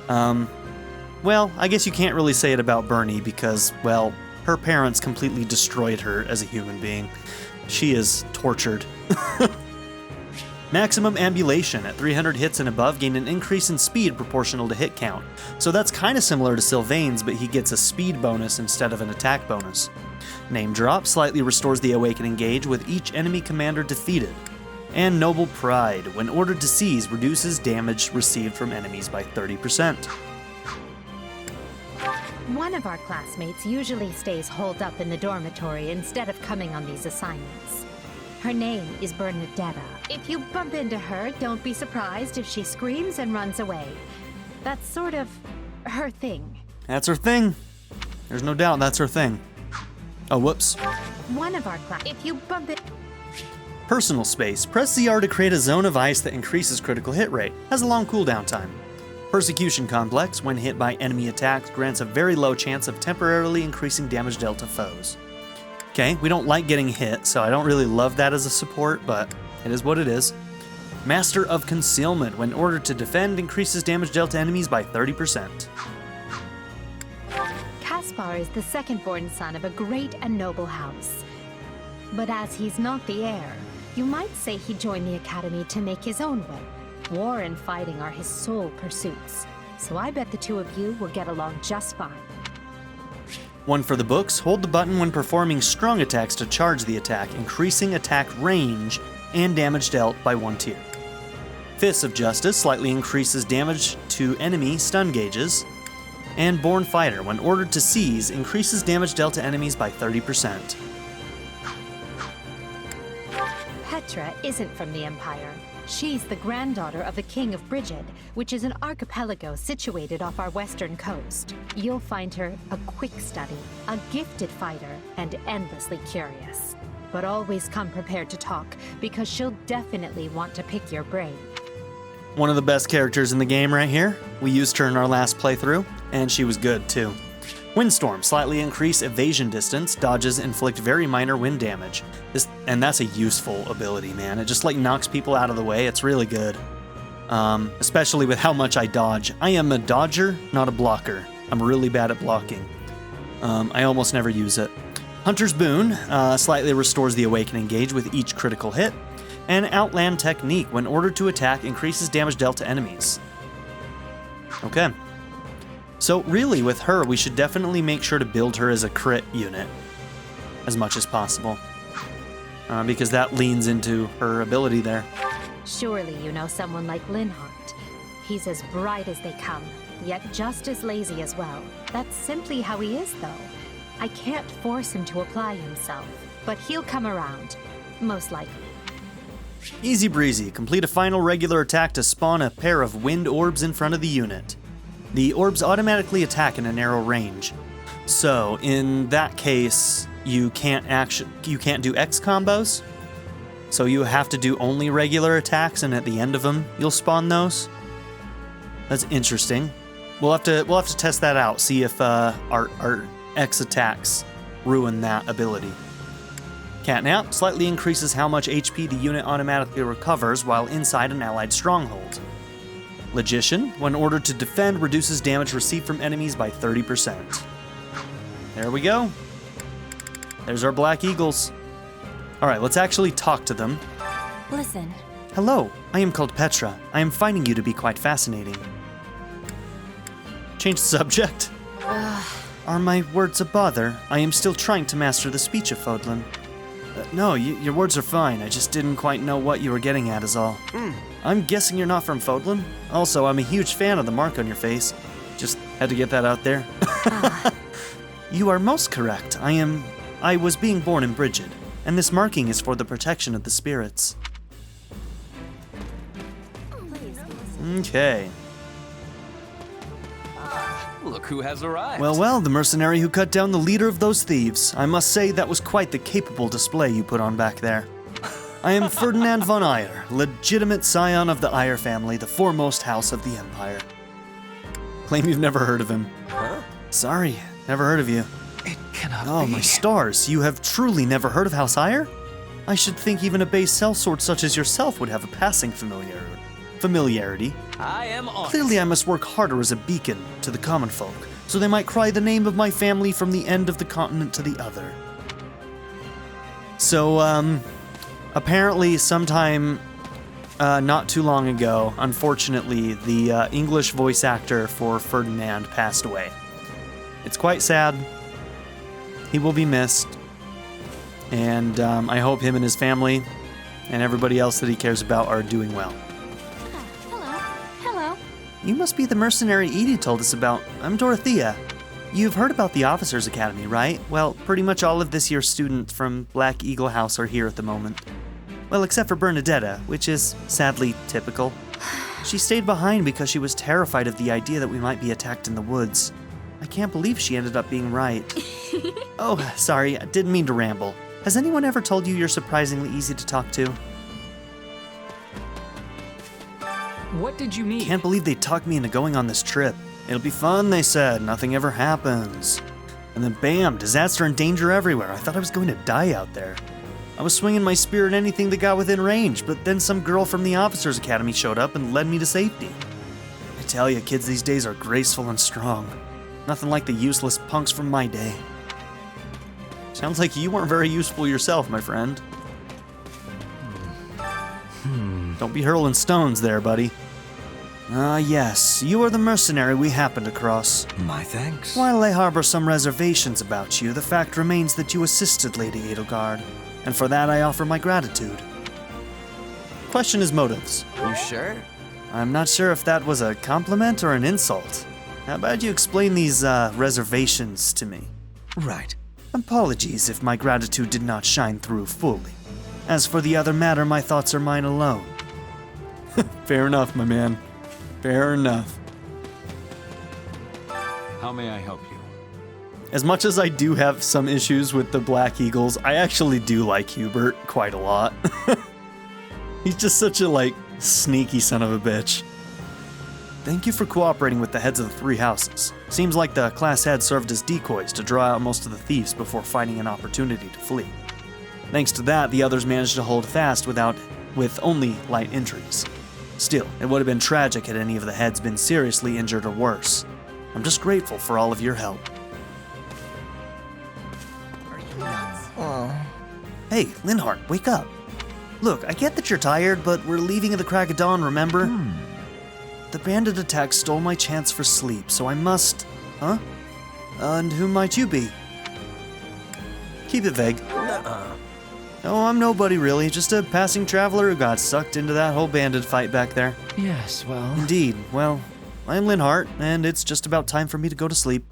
Well, I guess you can't really say it about Bernie because, well, her parents completely destroyed her as a human being. She is tortured. Maximum Ambulation at 300 hits and above gain an increase in speed proportional to hit count. So that's kind of similar to Sylvain's, but he gets a speed bonus instead of an attack bonus. Name Drop slightly restores the awakening gauge with each enemy commander defeated. And Noble Pride, when ordered to seize, reduces damage received from enemies by 30%. One of our classmates usually stays holed up in the dormitory instead of coming on these assignments. Her name is Bernadetta. If you bump into her, don't be surprised if she screams and runs away. That's sort of her thing. That's her thing. There's no doubt that's her thing. Oh, whoops. One of our class. If you bump it. Personal space. Press ZR to create a zone of ice that increases critical hit rate. Has a long cooldown time. Persecution complex. When hit by enemy attacks, grants a very low chance of temporarily increasing damage dealt to foes. Okay, we don't like getting hit, so I don't really love that as a support, but it is what it is. Master of Concealment. When ordered to defend, increases damage dealt to enemies by 30%. Caspar is the second-born son of a great and noble house. But as he's not the heir, you might say he joined the academy to make his own way. War and fighting are his sole pursuits, so I bet the two of you will get along just fine. One for the books. Hold the button when performing strong attacks to charge the attack, increasing attack range and damage dealt by 1 tier. Fists of Justice slightly increases damage to enemy stun gauges. And Born Fighter, when ordered to seize, increases damage dealt to enemies by 30%. Petra isn't from the Empire. She's the granddaughter of the King of Brigid, which is an archipelago situated off our western coast. You'll find her a quick study, a gifted fighter, and endlessly curious. But always come prepared to talk, because she'll definitely want to pick your brain. One of the best characters in the game right here. We used her in our last playthrough, and she was good too. Windstorm, slightly increase evasion distance, dodges inflict very minor wind damage. And that's a useful ability, man. It just like knocks people out of the way. It's really good. Especially with how much I dodge. I am a dodger, not a blocker. I'm really bad at blocking. I almost never use it. Hunter's Boon, slightly restores the awakening gauge with each critical hit. And Outland Technique, when ordered to attack, increases damage dealt to enemies. Okay. So really, with her, we should definitely make sure to build her as a crit unit as much as possible, because that leans into her ability there. Surely you know someone like Linhardt. He's as bright as they come, yet just as lazy as well. That's simply how he is, though. I can't force him to apply himself, but he'll come around, most likely. Easy breezy. Complete a final regular attack to spawn a pair of wind orbs in front of the unit. The orbs automatically attack in a narrow range. So, in that case, you can't do X combos. So you have to do only regular attacks, and at the end of them, you'll spawn those. That's interesting. We'll have to test that out. See if our X attacks ruin that ability. Catnap slightly increases how much HP the unit automatically recovers while inside an allied stronghold. Logician, when ordered to defend, reduces damage received from enemies by 30%. There we go. There's our Black Eagles. Alright, let's actually talk to them. Listen. Hello, I am called Petra. I am finding you to be quite fascinating. Change subject. Are my words a bother? I am still trying to master the speech of Fodlan. No, your words are fine. I just didn't quite know what you were getting at is all. I'm guessing you're not from Fodlan? Also, I'm a huge fan of the mark on your face. Just had to get that out there. You are most correct. I was being born in Brigid, and this marking is for the protection of the spirits. Okay. Look who has arrived. Well, the mercenary who cut down the leader of those thieves. I must say that was quite the capable display you put on back there. I am Ferdinand von Eyre, legitimate scion of the Eyre family, the foremost house of the Empire. Claim you've never heard of him. Huh? Sorry, never heard of you. It cannot be. Oh, my stars, you have truly never heard of House Eyre? I should think even a base sellsword such as yourself would have a passing familiarity. I am honest. Clearly I must work harder as a beacon to the common folk, so they might cry the name of my family from the end of the continent to the other. So, apparently sometime not too long ago, unfortunately, the English voice actor for Ferdinand passed away. It's quite sad. He will be missed. And I hope him and his family and everybody else that he cares about are doing well. Hello. You must be the mercenary Edie told us about. I'm Dorothea. You've heard about the Officers Academy, right? Well, pretty much all of this year's students from Black Eagle House are here at the moment. Well, except for Bernadetta, which is sadly typical. She stayed behind because she was terrified of the idea that we might be attacked in the woods. I can't believe she ended up being right. Oh, sorry, I didn't mean to ramble. Has anyone ever told you you're surprisingly easy to talk to? What did you mean? Can't believe they talked me into going on this trip. It'll be fun, they said. Nothing ever happens. And then bam, disaster and danger everywhere. I thought I was going to die out there. I was swinging my spear at anything that got within range, but then some girl from the officers' academy showed up and led me to safety. I tell you, kids these days are graceful and strong. Nothing like the useless punks from my day. Sounds like you weren't very useful yourself, my friend. Don't be hurling stones there, buddy. Yes, you are the mercenary we happened across. My thanks. While I harbor some reservations about you, the fact remains that you assisted Lady Edelgard, and for that I offer my gratitude. Question is motives. You sure? I'm not sure if that was a compliment or an insult. How about you explain these, reservations to me? Right. Apologies if my gratitude did not shine through fully. As for the other matter, my thoughts are mine alone. Fair enough, my man. Fair enough. How may I help you? As much as I do have some issues with the Black Eagles, I actually do like Hubert quite a lot. He's just such a, sneaky son of a bitch. Thank you for cooperating with the heads of the three houses. Seems like the class heads served as decoys to draw out most of the thieves before finding an opportunity to flee. Thanks to that, the others managed to hold fast with only light injuries. Still, it would have been tragic had any of the heads been seriously injured or worse. I'm just grateful for all of your help. Are you nuts? Hey, Linhardt, wake up. Look, I get that you're tired, but we're leaving at the crack of dawn, remember? The bandit attack stole my chance for sleep, so I must... Huh? And who might you be? Keep it vague. Oh, I'm nobody really, just a passing traveler who got sucked into that whole bandit fight back there. Yes, well... Indeed. Well, I'm Linhardt, and it's just about time for me to go to sleep.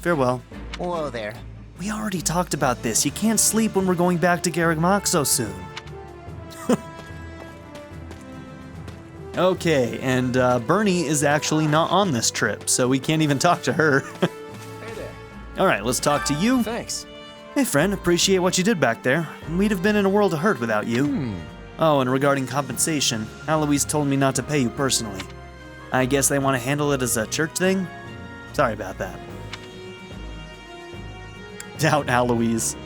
Farewell. Whoa there. We already talked about this. You can't sleep when we're going back to Garreg Mach so soon. Okay, and Bernie is actually not on this trip, so we can't even talk to her. Hey there. All right, let's talk to you. Thanks. Hey, friend, appreciate what you did back there. We'd have been in a world of hurt without you. Oh, and regarding compensation, Aloise told me not to pay you personally. I guess they want to handle it as a church thing? Sorry about that. Doubt Aloise.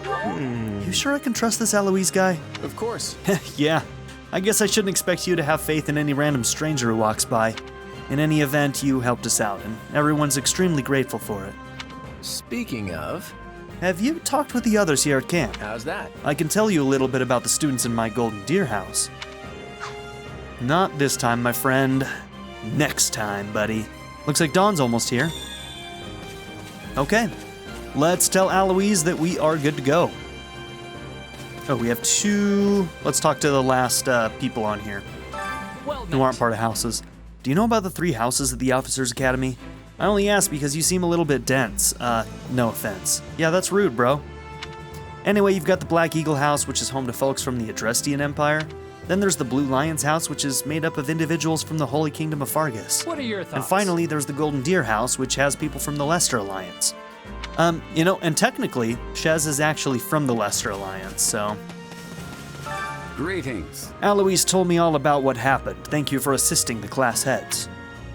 You sure I can trust this Aloise guy? Of course. Yeah. I guess I shouldn't expect you to have faith in any random stranger who walks by. In any event, you helped us out, and everyone's extremely grateful for it. Speaking of... Have you talked with the others here at camp? How's that? I can tell you a little bit about the students in my Golden Deer house. Not this time, my friend. Next time, buddy. Looks like Dawn's almost here. Okay. Let's tell Aloise that we are good to go. Oh, we have two... Let's talk to the last people on here who aren't part of houses. Do you know about the three houses at the Officers' Academy? I only ask because you seem a little bit dense. No offense. Yeah, that's rude, bro. Anyway, you've got the Black Eagle House, which is home to folks from the Adrestian Empire. Then there's the Blue Lion's House, which is made up of individuals from the Holy Kingdom of Fargus. What are your thoughts? And finally, there's the Golden Deer House, which has people from the Lester Alliance. And technically, Shez is actually from the Lester Alliance, so... Greetings. Aloise told me all about what happened. Thank you for assisting the class heads.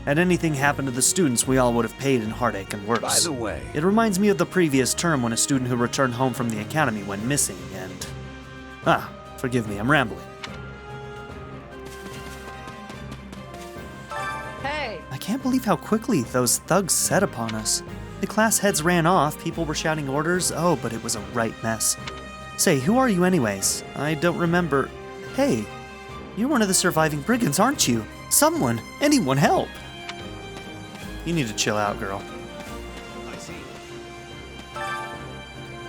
Had anything happened to the students, we all would have paid in heartache and worse. By the way... It reminds me of the previous term when a student who returned home from the academy went missing, and... forgive me, I'm rambling. Hey! I can't believe how quickly those thugs set upon us. The class heads ran off, people were shouting orders, but it was a right mess. Say, who are you anyways? I don't remember. Hey, you're one of the surviving brigands, aren't you? Someone, anyone help! You need to chill out, girl. I see.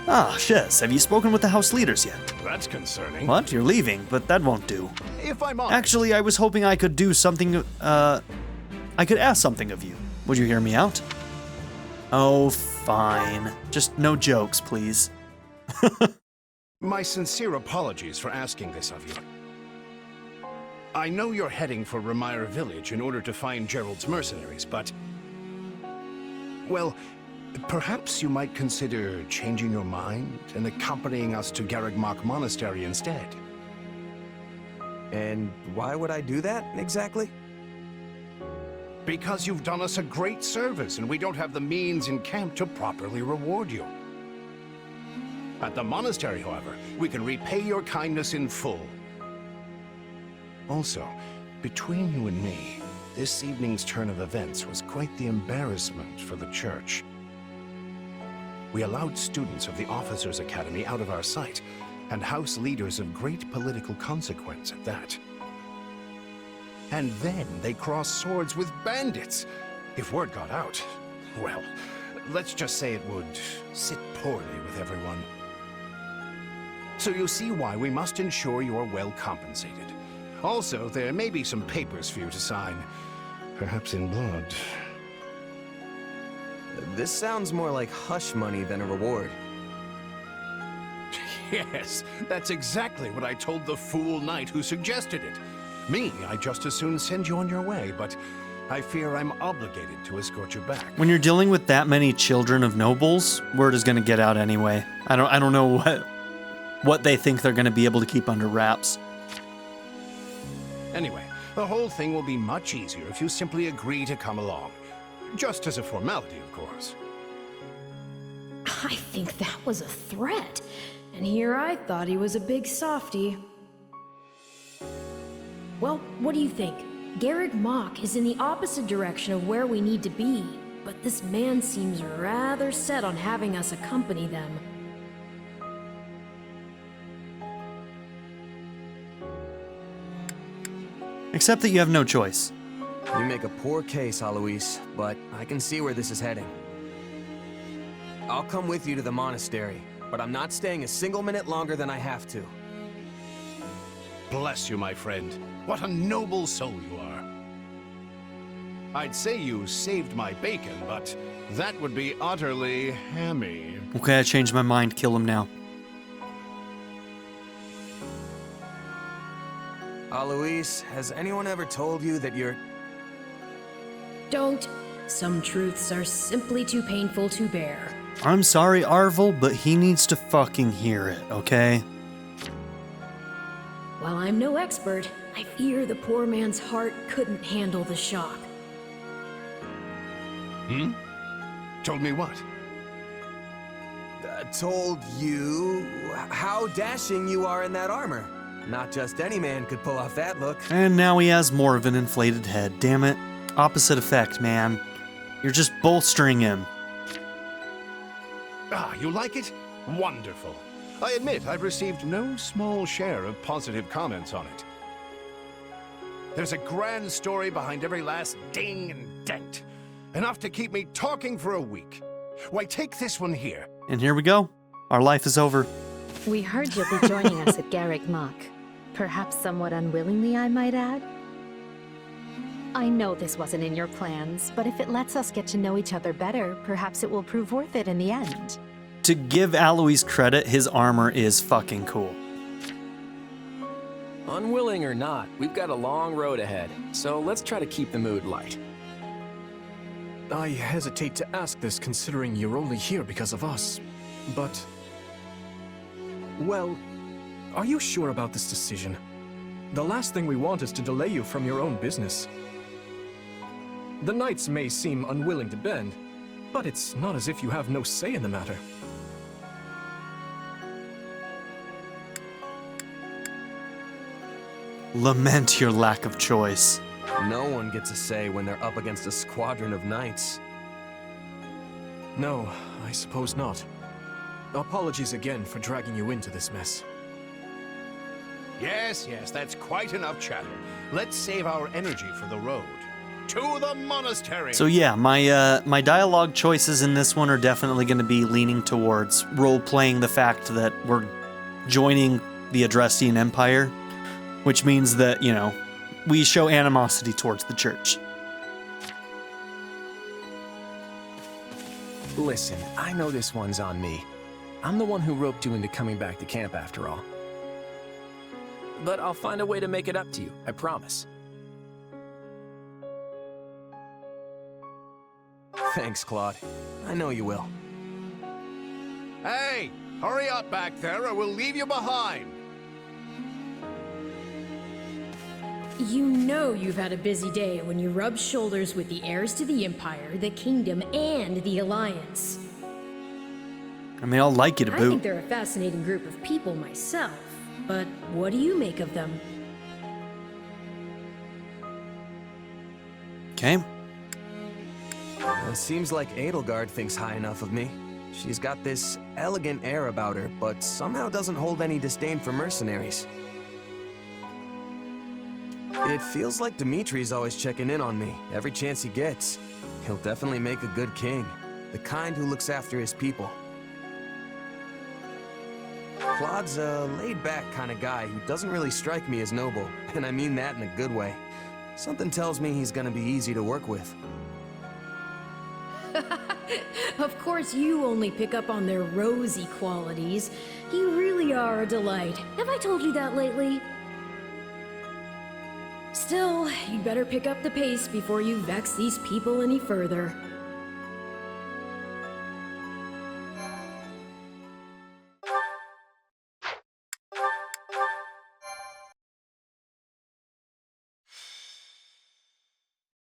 Shez, have you spoken with the house leaders yet? That's concerning. What? You're leaving, but that won't do. If I'm honest... Actually, I was hoping I could do something, I could ask something of you. Would you hear me out? Oh, fine. Just no jokes, please. My sincere apologies for asking this of you. I know you're heading for Ramire Village in order to find Gerald's mercenaries, but... Well, Perhaps you might consider changing your mind and accompanying us to Garreg Monastery instead. And why would I do that, exactly? Because you've done us a great service, and we don't have the means in camp to properly reward you. At the monastery, however, we can repay your kindness in full. Also, between you and me, this evening's turn of events was quite the embarrassment for the church. We allowed students of the Officers' Academy out of our sight, and house leaders of great political consequence at that. And then they crossed swords with bandits. If word got out, well, let's just say it would sit poorly with everyone. So you see why we must ensure you're well compensated. Also, there may be some papers for you to sign, perhaps in blood. This sounds more like hush money than a reward. Yes, that's exactly what I told the fool knight who suggested it. Me, I'd just as soon send you on your way, but I fear I'm obligated to escort you back. When you're dealing with that many children of nobles, word is going to get out anyway. I don't know what they think they're going to be able to keep under wraps. Anyway, the whole thing will be much easier if you simply agree to come along. Just as a formality, of course. I think that was a threat. And here I thought he was a big softy. Well, what do you think? Garreg Mach is in the opposite direction of where we need to be, but this man seems rather set on having us accompany them. Except that you have no choice. You make a poor case, Alois, but I can see where this is heading. I'll come with you to the monastery, but I'm not staying a single minute longer than I have to. Bless you, my friend. What a noble soul you are. I'd say you saved my bacon, but that would be utterly hammy. Okay, I changed my mind. Kill him now. Alois, has anyone ever told you that you're... Don't. Some truths are simply too painful to bear. I'm sorry, Arvel, but he needs to fucking hear it, okay? While I'm no expert, I fear the poor man's heart couldn't handle the shock. Told me what? Told you how dashing you are in that armor. Not just any man could pull off that look. And now he has more of an inflated head. Damn it. Opposite effect, man. You're just bolstering him. Ah, you like it? Wonderful. I admit I've received no small share of positive comments on it. There's a grand story behind every last ding and dent. Enough to keep me talking for a week. Why, take this one here. And here we go. Our life is over. We heard you'll be joining us at Garreg Mach. Perhaps somewhat unwillingly, I might add. I know this wasn't in your plans, but if it lets us get to know each other better, perhaps it will prove worth it in the end. To give Alois credit, his armor is fucking cool. Unwilling or not, we've got a long road ahead, so let's try to keep the mood light. I hesitate to ask this considering you're only here because of us, but... Well, are you sure about this decision? The last thing we want is to delay you from your own business. The knights may seem unwilling to bend, but it's not as if you have no say in the matter. Lament your lack of choice. No one gets a say when they're up against a squadron of knights. No, I suppose not. Apologies again for dragging you into this mess. Yes, that's quite enough chatter. Let's save our energy for the road. To the monastery! So yeah, my dialogue choices in this one are definitely going to be leaning towards role-playing the fact that we're joining the Adrestian Empire, which means that, you know, we show animosity towards the church. Listen, I know this one's on me. I'm the one who roped you into coming back to camp after all. But I'll find a way to make it up to you, I promise. Thanks, Claude. I know you will. Hey! Hurry up back there or we'll leave you behind! You know you've had a busy day when you rub shoulders with the heirs to the Empire, the Kingdom, and the Alliance. I mean, I'll like you to I boot. think they're a fascinating group of people myself, but what do you make of them? Okay. It seems like Edelgard thinks high enough of me. She's got this elegant air about her, but somehow doesn't hold any disdain for mercenaries. It feels like Dimitri's always checking in on me, every chance he gets. He'll definitely make a good king, the kind who looks after his people. Claude's a laid-back kind of guy who doesn't really strike me as noble, and I mean that in a good way. Something tells me he's gonna be easy to work with. Of course, you only pick up on their rosy qualities. You really are a delight. Have I told you that lately? Still, you'd better pick up the pace before you vex these people any further.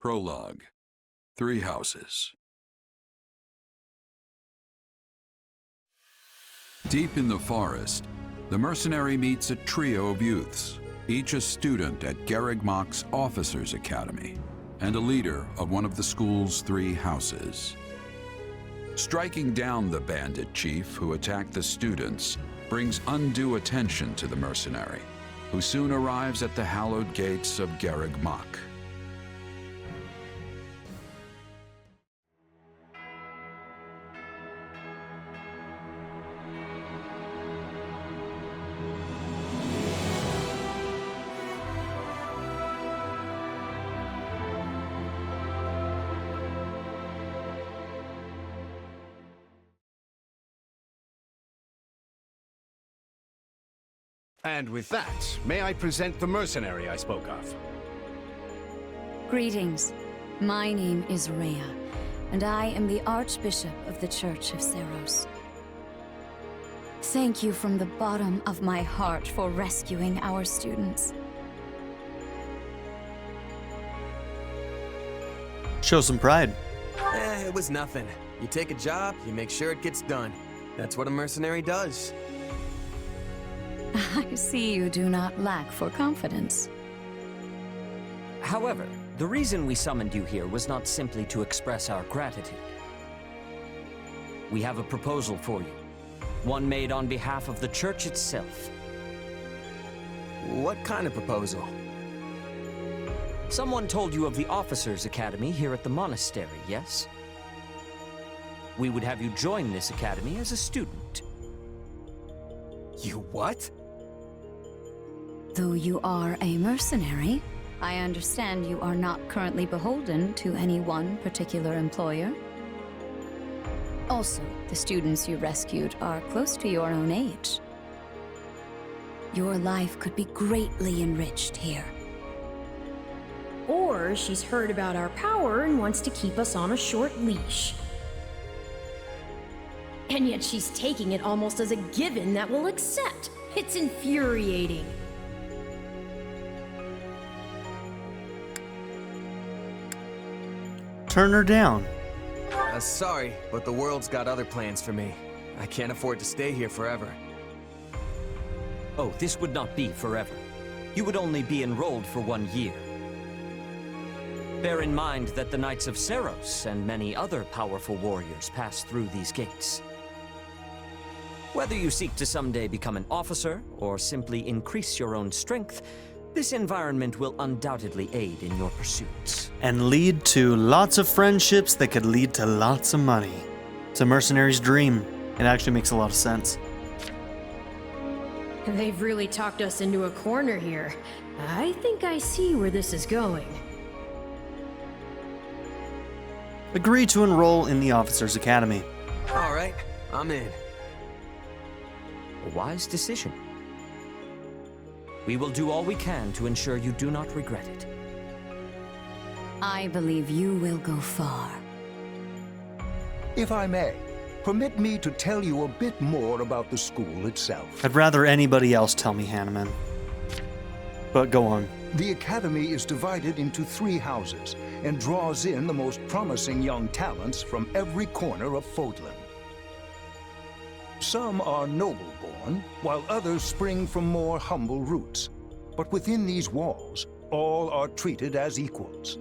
Prologue. 3 houses. Deep in the forest, the mercenary meets a trio of youths, each a student at Garreg Mach's Officers' Academy, and a leader of one of the school's 3 houses. Striking down the bandit chief who attacked the students brings undue attention to the mercenary, who soon arrives at the hallowed gates of Garreg Mach. And with that, may I present the mercenary I spoke of? Greetings. My name is Rhea, and I am the Archbishop of the Church of Seros. Thank you from the bottom of my heart for rescuing our students. Show some pride. It was nothing. You take a job, you make sure it gets done. That's what a mercenary does. I see you do not lack for confidence. However, the reason we summoned you here was not simply to express our gratitude. We have a proposal for you, one made on behalf of the church itself. What kind of proposal? Someone told you of the Officers' Academy here at the monastery, yes? We would have you join this academy as a student. You what? Though you are a mercenary, I understand you are not currently beholden to any one particular employer. Also, the students you rescued are close to your own age. Your life could be greatly enriched here. Or she's heard about our power and wants to keep us on a short leash. And yet she's taking it almost as a given that we'll accept. It's infuriating. Turn her down. Sorry, but the world's got other plans for me. I can't afford to stay here forever. Oh, this would not be forever. You would only be enrolled for 1 year. Bear in mind that the Knights of Seros and many other powerful warriors pass through these gates. Whether you seek to someday become an officer, or simply increase your own strength, this environment will undoubtedly aid in your pursuits. And lead to lots of friendships that could lead to lots of money. It's a mercenary's dream. It actually makes a lot of sense. They've really talked us into a corner here. I think I see where this is going. Agree to enroll in the Officers' Academy. All right, I'm in. A wise decision. We will do all we can to ensure you do not regret it. I believe you will go far. If I may, permit me to tell you a bit more about the school itself. I'd rather anybody else tell me, Hanneman. But go on. The academy is divided into 3 houses and draws in the most promising young talents from every corner of Fodlan. Some are noble-born, while others spring from more humble roots. But within these walls, all are treated as equals.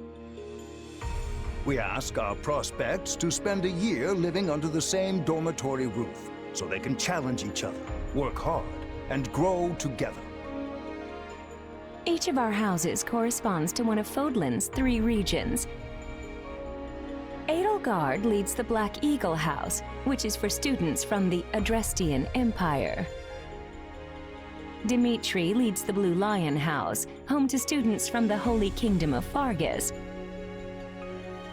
We ask our prospects to spend a year living under the same dormitory roof, so they can challenge each other, work hard, and grow together. Each of our houses corresponds to one of Fodlan's 3 regions. Edelgard leads the Black Eagle House, which is for students from the Adrestian Empire. Dimitri leads the Blue Lion House, home to students from the Holy Kingdom of Fargus.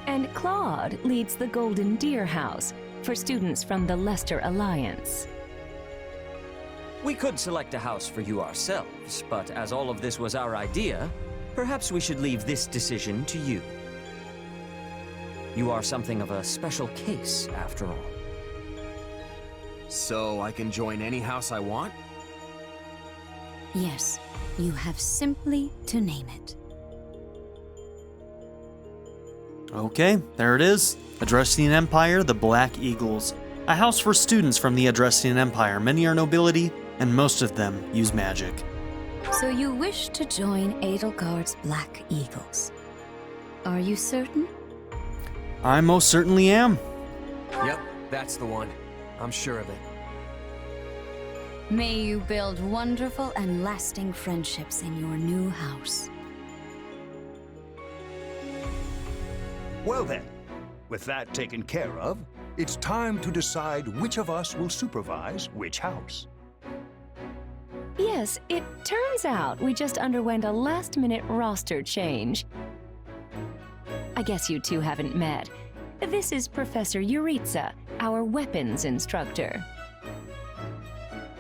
And Claude leads the Golden Deer House, for students from the Leicester Alliance. We could select a house for you ourselves, but as all of this was our idea, perhaps we should leave this decision to you. You are something of a special case, after all. So I can join any house I want? Yes, you have simply to name it. Okay, there it is. Adrestian Empire, the Black Eagles. A house for students from the Adrestian Empire. Many are nobility, and most of them use magic. So you wish to join Edelgard's Black Eagles. Are you certain? I most certainly am. Yep, that's the one. I'm sure of it. May you build wonderful and lasting friendships in your new house. Well then, with that taken care of, it's time to decide which of us will supervise which house. Yes, it turns out we just underwent a last-minute roster change. I guess you two haven't met. This is Professor Yuritsa, our weapons instructor.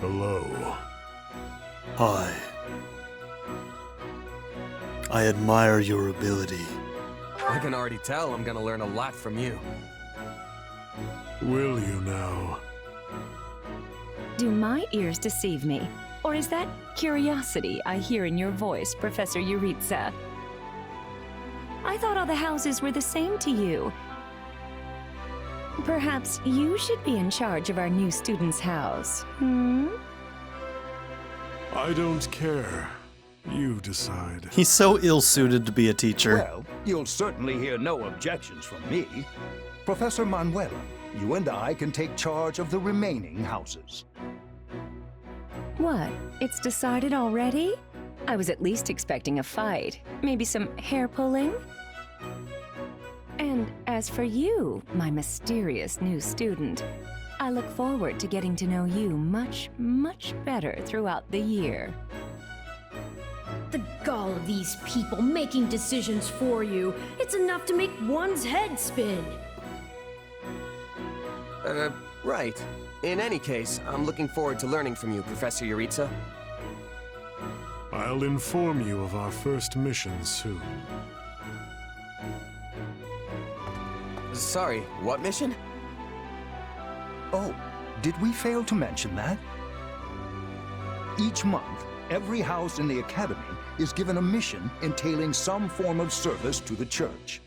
Hello. Hi. I admire your ability. I can already tell I'm gonna learn a lot from you. Will you now? Do my ears deceive me? Or is that curiosity I hear in your voice, Professor Yuritsa? I thought all the houses were the same to you. Perhaps you should be in charge of our new student's house, I don't care. You decide. He's so ill-suited to be a teacher. Well, you'll certainly hear no objections from me. Professor Manuela, you and I can take charge of the remaining houses. What? It's decided already? I was at least expecting a fight. Maybe some hair pulling? And as for you, my mysterious new student, I look forward to getting to know you much, much better throughout the year. The gall of these people making decisions for you. It's enough to make one's head spin. Right. In any case, I'm looking forward to learning from you, Professor Yuritsa. I'll inform you of our first mission soon. Sorry, what mission? Oh, did we fail to mention that? Each month, every house in the Academy is given a mission entailing some form of service to the Church.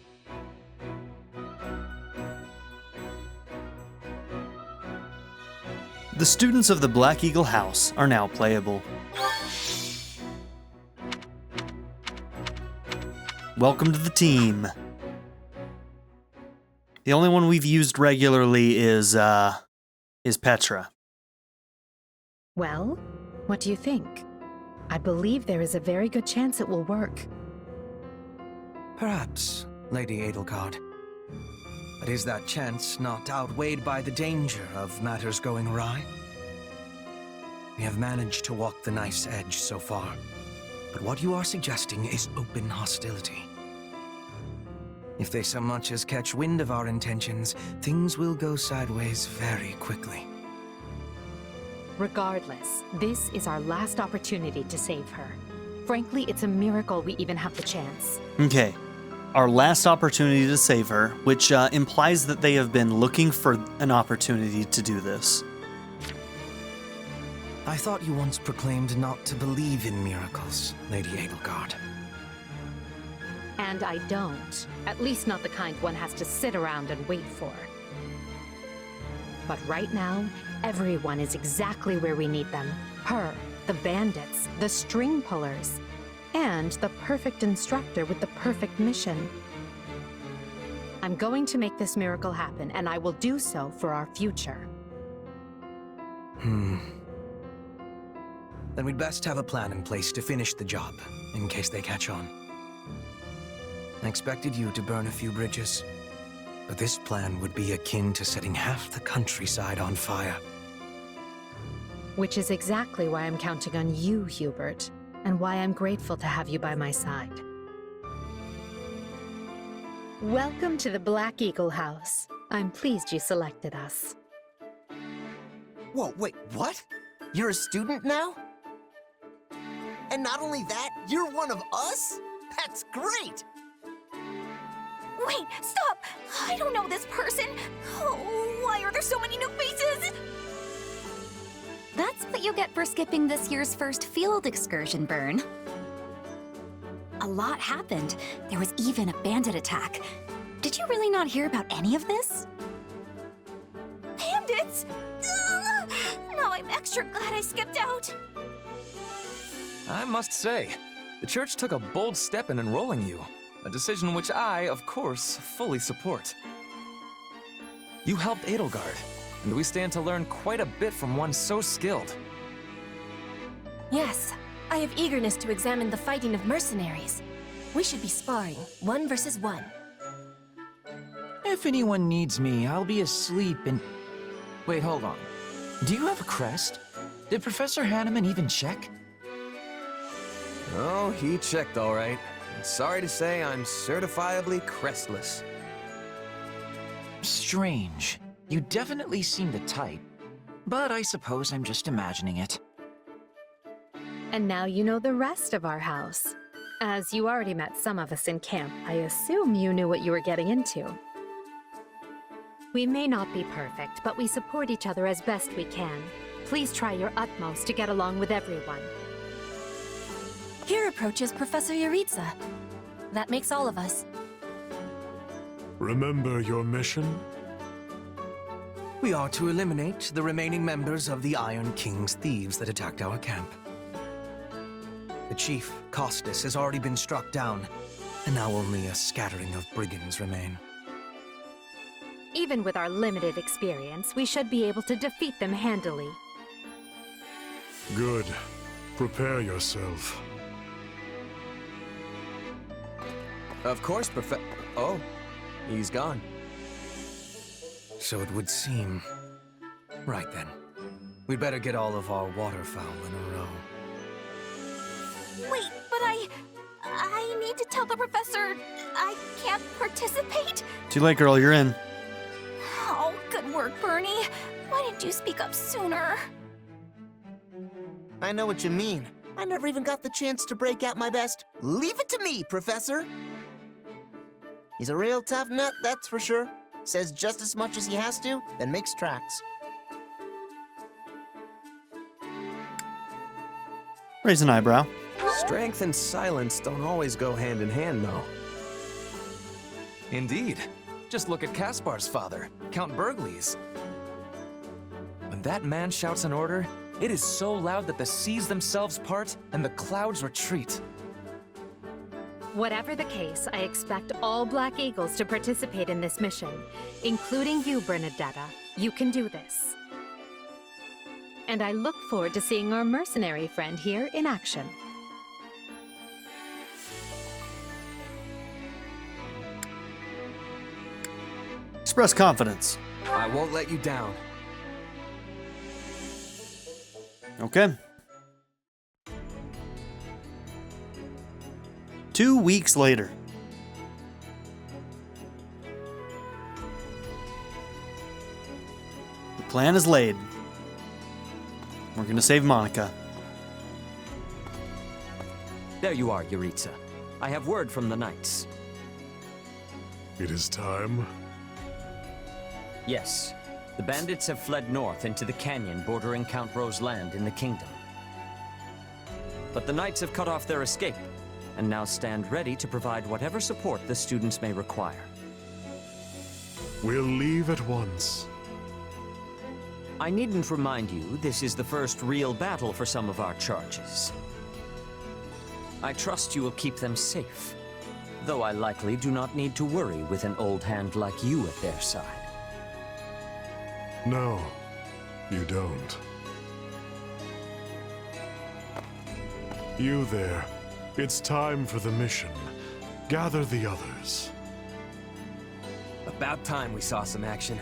The students of the Black Eagle House are now playable. Welcome to the team. The only one we've used regularly is Petra. Well, what do you think? I believe there is a very good chance it will work. Perhaps, Lady Edelgard. But is that chance not outweighed by the danger of matters going awry? We have managed to walk the knife's edge so far, but what you are suggesting is open hostility. If they so much as catch wind of our intentions, things will go sideways very quickly. Regardless, this is our last opportunity to save her. Frankly, it's a miracle we even have the chance. Okay. our last opportunity to save her, which implies that they have been looking for an opportunity to do this. I thought you once proclaimed not to believe in miracles, Lady Edelgard. And I don't. At least not the kind one has to sit around and wait for. But right now, everyone is exactly where we need them. Her, the bandits, the string pullers, and the perfect instructor with the perfect mission. I'm going to make this miracle happen, and I will do so for our future. Then we'd best have a plan in place to finish the job, in case they catch on. I expected you to burn a few bridges, but this plan would be akin to setting half the countryside on fire. Which is exactly why I'm counting on you, Hubert, and why I'm grateful to have you by my side. Welcome to the Black Eagle House. I'm pleased you selected us. Whoa, wait, what? You're a student now? And not only that, you're one of us? That's great! Wait, stop! I don't know this person! Oh, why are there so many new faces? That's what you get for skipping this year's first field excursion, Byrne. A lot happened. There was even a bandit attack. Did you really not hear about any of this? Bandits? Ugh! Now I'm extra glad I skipped out. I must say, the church took a bold step in enrolling you. A decision which I, of course, fully support. You helped Edelgard, and we stand to learn quite a bit from one so skilled. Yes, I have eagerness to examine the fighting of mercenaries. We should be sparring, 1 versus 1. If anyone needs me, I'll be asleep and... Wait, hold on. Do you have a crest? Did Professor Hanneman even check? Oh, he checked all right. Sorry to say, I'm certifiably crestless. Strange. You definitely seem the type. But I suppose I'm just imagining it. And now you know the rest of our house. As you already met some of us in camp, I assume you knew what you were getting into. We may not be perfect, but we support each other as best we can. Please try your utmost to get along with everyone. Here approaches Professor Yaritza. That makes all of us. Remember your mission? We are to eliminate the remaining members of the Iron King's thieves that attacked our camp. The chief, Costas, has already been struck down, and now only a scattering of brigands remain. Even with our limited experience, we should be able to defeat them handily. Good. Prepare yourself. Of course, Oh, he's gone. So it would seem. Right then. We'd better get all of our waterfowl in a row. Wait, but I need to tell the professor I can't participate? Too late, girl, you're in. Oh, good work, Bernie. Why didn't you speak up sooner? I know what you mean. I never even got the chance to break out my best. Leave it to me, Professor! He's a real tough nut, that's for sure. Says just as much as he has to, then makes tracks. Raise an eyebrow. Strength and silence don't always go hand in hand, though. Indeed. Just look at Caspar's father, Count Bergliez. When that man shouts an order, it is so loud that the seas themselves part and the clouds retreat. Whatever the case, I expect all Black Eagles to participate in this mission, including you, Bernadetta. You can do this. And I look forward to seeing our mercenary friend here in action. Express confidence. I won't let you down. Okay. 2 weeks later. The plan is laid. We're gonna save Monica. There you are, Yaritza. I have word from the knights. It is time. Yes, the bandits have fled north into the canyon bordering Count Ro's land in the kingdom. But the knights have cut off their escape, and now stand ready to provide whatever support the students may require. We'll leave at once. I needn't remind you, this is the first real battle for some of our charges. I trust you will keep them safe, though I likely do not need to worry with an old hand like you at their side. No, you don't. You there. It's time for the mission. Gather the others. About time we saw some action.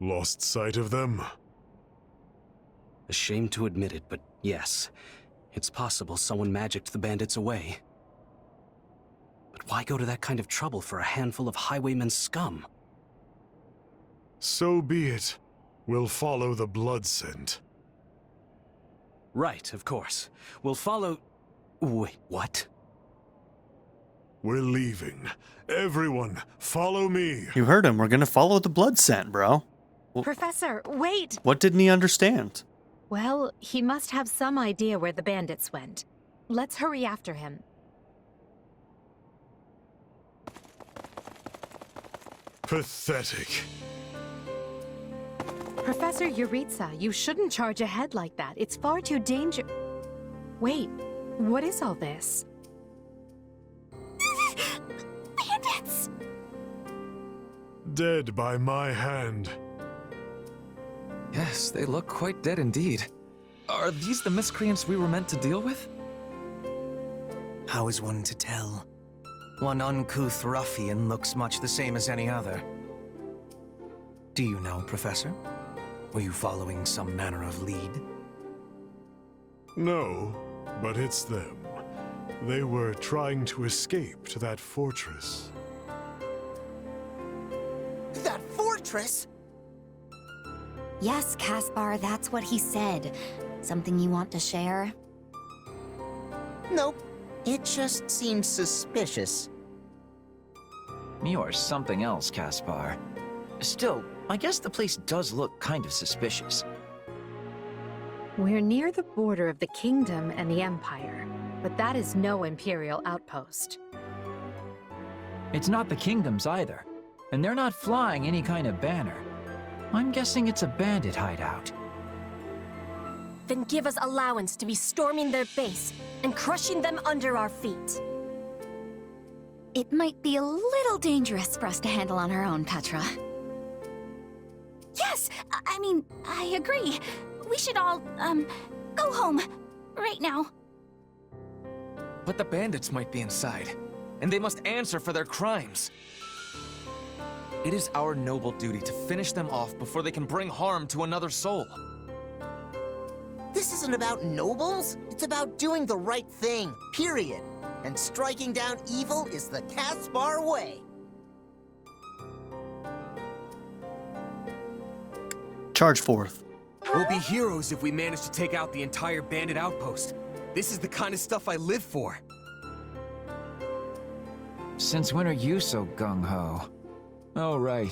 Lost sight of them? Ashamed to admit it, but yes. It's possible someone magicked the bandits away. But why go to that kind of trouble for a handful of highwaymen scum? So be it. We'll follow the blood scent. Right, of course. We'll follow... Wait, what? We're leaving. Everyone, follow me. You heard him. We're gonna follow the blood scent, bro. Professor, wait! What didn't he understand? Well, he must have some idea where the bandits went. Let's hurry after him. Pathetic. Professor Yuritsa, you shouldn't charge ahead like that. It's far too dangerous. Wait, what is all this? Bandits! Dead by my hand. Yes, they look quite dead indeed. Are these the miscreants we were meant to deal with? How is one to tell? One uncouth ruffian looks much the same as any other. Do you know, Professor? Were you following some manner of lead? No, but it's them. They were trying to escape to that fortress. That fortress? Yes, Caspar, that's what he said. Something you want to share? Nope. It just seems suspicious. You are something else, Caspar. Still, I guess the place does look kind of suspicious. We're near the border of the kingdom and the empire, but that is no imperial outpost. It's not the kingdoms either, and they're not flying any kind of banner. I'm guessing it's a bandit hideout. Then give us allowance to be storming their base and crushing them under our feet. It might be a little dangerous for us to handle on our own, Petra. Yes! I mean, I agree. We should all, go home. Right now. But the bandits might be inside, and they must answer for their crimes. It is our noble duty to finish them off before they can bring harm to another soul. This isn't about nobles. It's about doing the right thing, period. And striking down evil is the Caspar way. Charge forth. We'll be heroes if we manage to take out the entire bandit outpost. This is the kind of stuff I live for. Since when are you so gung-ho? Oh, right.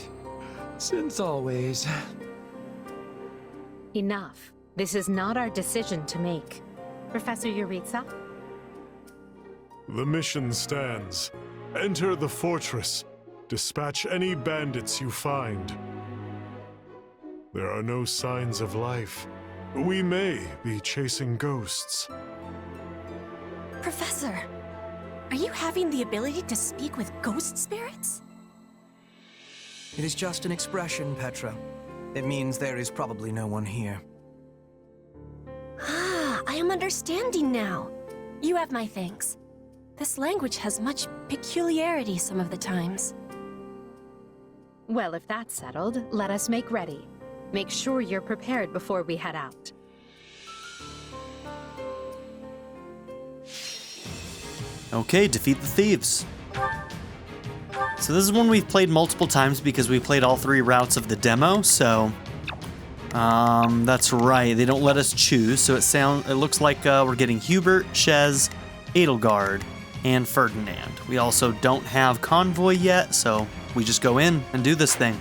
Since always. Enough. This is not our decision to make. Professor Yuritsa? The mission stands. Enter the fortress. Dispatch any bandits you find. There are no signs of life. We may be chasing ghosts. Professor, are you having the ability to speak with ghost spirits? It is just an expression, Petra. It means there is probably no one here. Ah, I am understanding now. You have my thanks. This language has much peculiarity some of the times. Well, if that's settled, let us make ready. Make sure you're prepared before we head out. Okay, defeat the thieves. So this is one we've played multiple times because we played all 3 routes of the demo, so That's right. They don't let us choose, so it looks like we're getting Hubert, Chez, Edelgard, and Ferdinand. We also don't have Convoy yet, so we just go in and do this thing.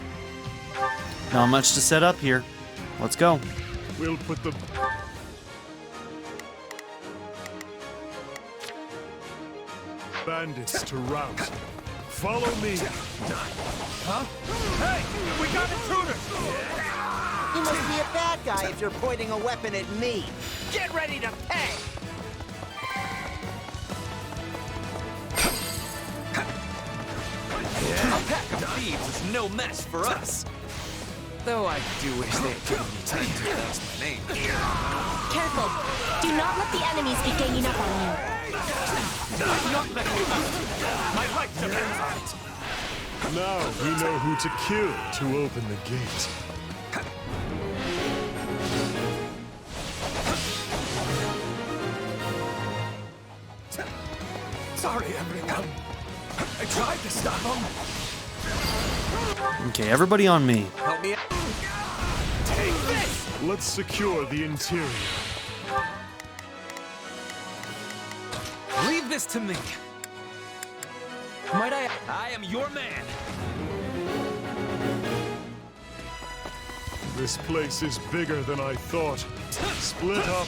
Not much to set up here. Let's go. We'll put the... bandits to rout. Follow me. Huh? Hey! We got intruders! You must be a bad guy if you're pointing a weapon at me. Get ready to pay! A pack of thieves is no match for us. Though I do wish they had given me time to pronounce my name. Careful. Do not let the enemies be ganging up on you. My life depends on it. Now we know who to kill to open the gate. Sorry, everyone. I tried to stop them. Okay, everybody on me. Help me out. Take this! Let's secure the interior. Leave this to me. Might I am your man. This place is bigger than I thought. Split up.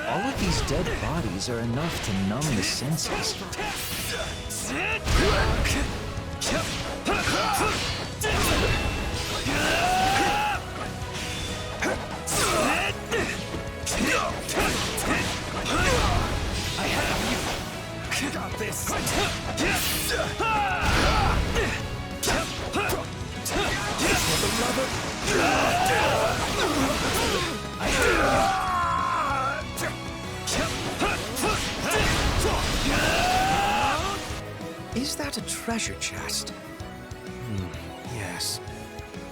All of these dead bodies are enough to numb the senses. I have you. Got this. Is that a treasure chest? Yes.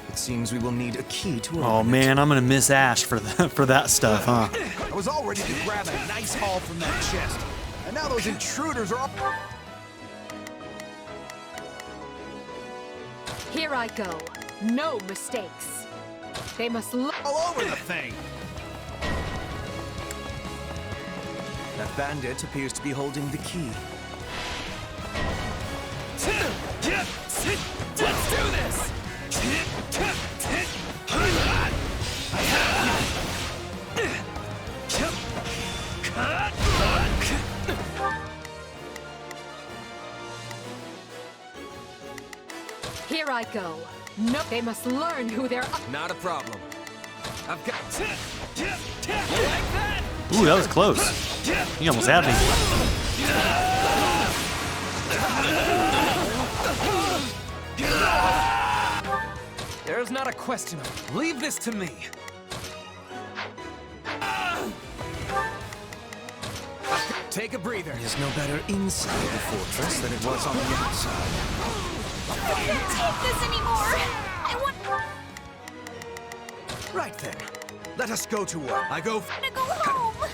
It seems we will need a key to open Oh man, I'm gonna miss Ash for that stuff, huh? I was all ready to grab a nice haul from that chest. And now those intruders are all... Here I go. No mistakes. They must look all over the thing. That bandit appears to be holding the key. Let's do this! Here I go. No, they must learn who they're up. Not a problem. I've got... Like that? Ooh, that was close. He almost had me. There's not a question of it. Leave this to me. Take a breather. There's no better inside the fortress than it was on the outside. I can't take this anymore. I want Right then. Let us go to work. I go to go home.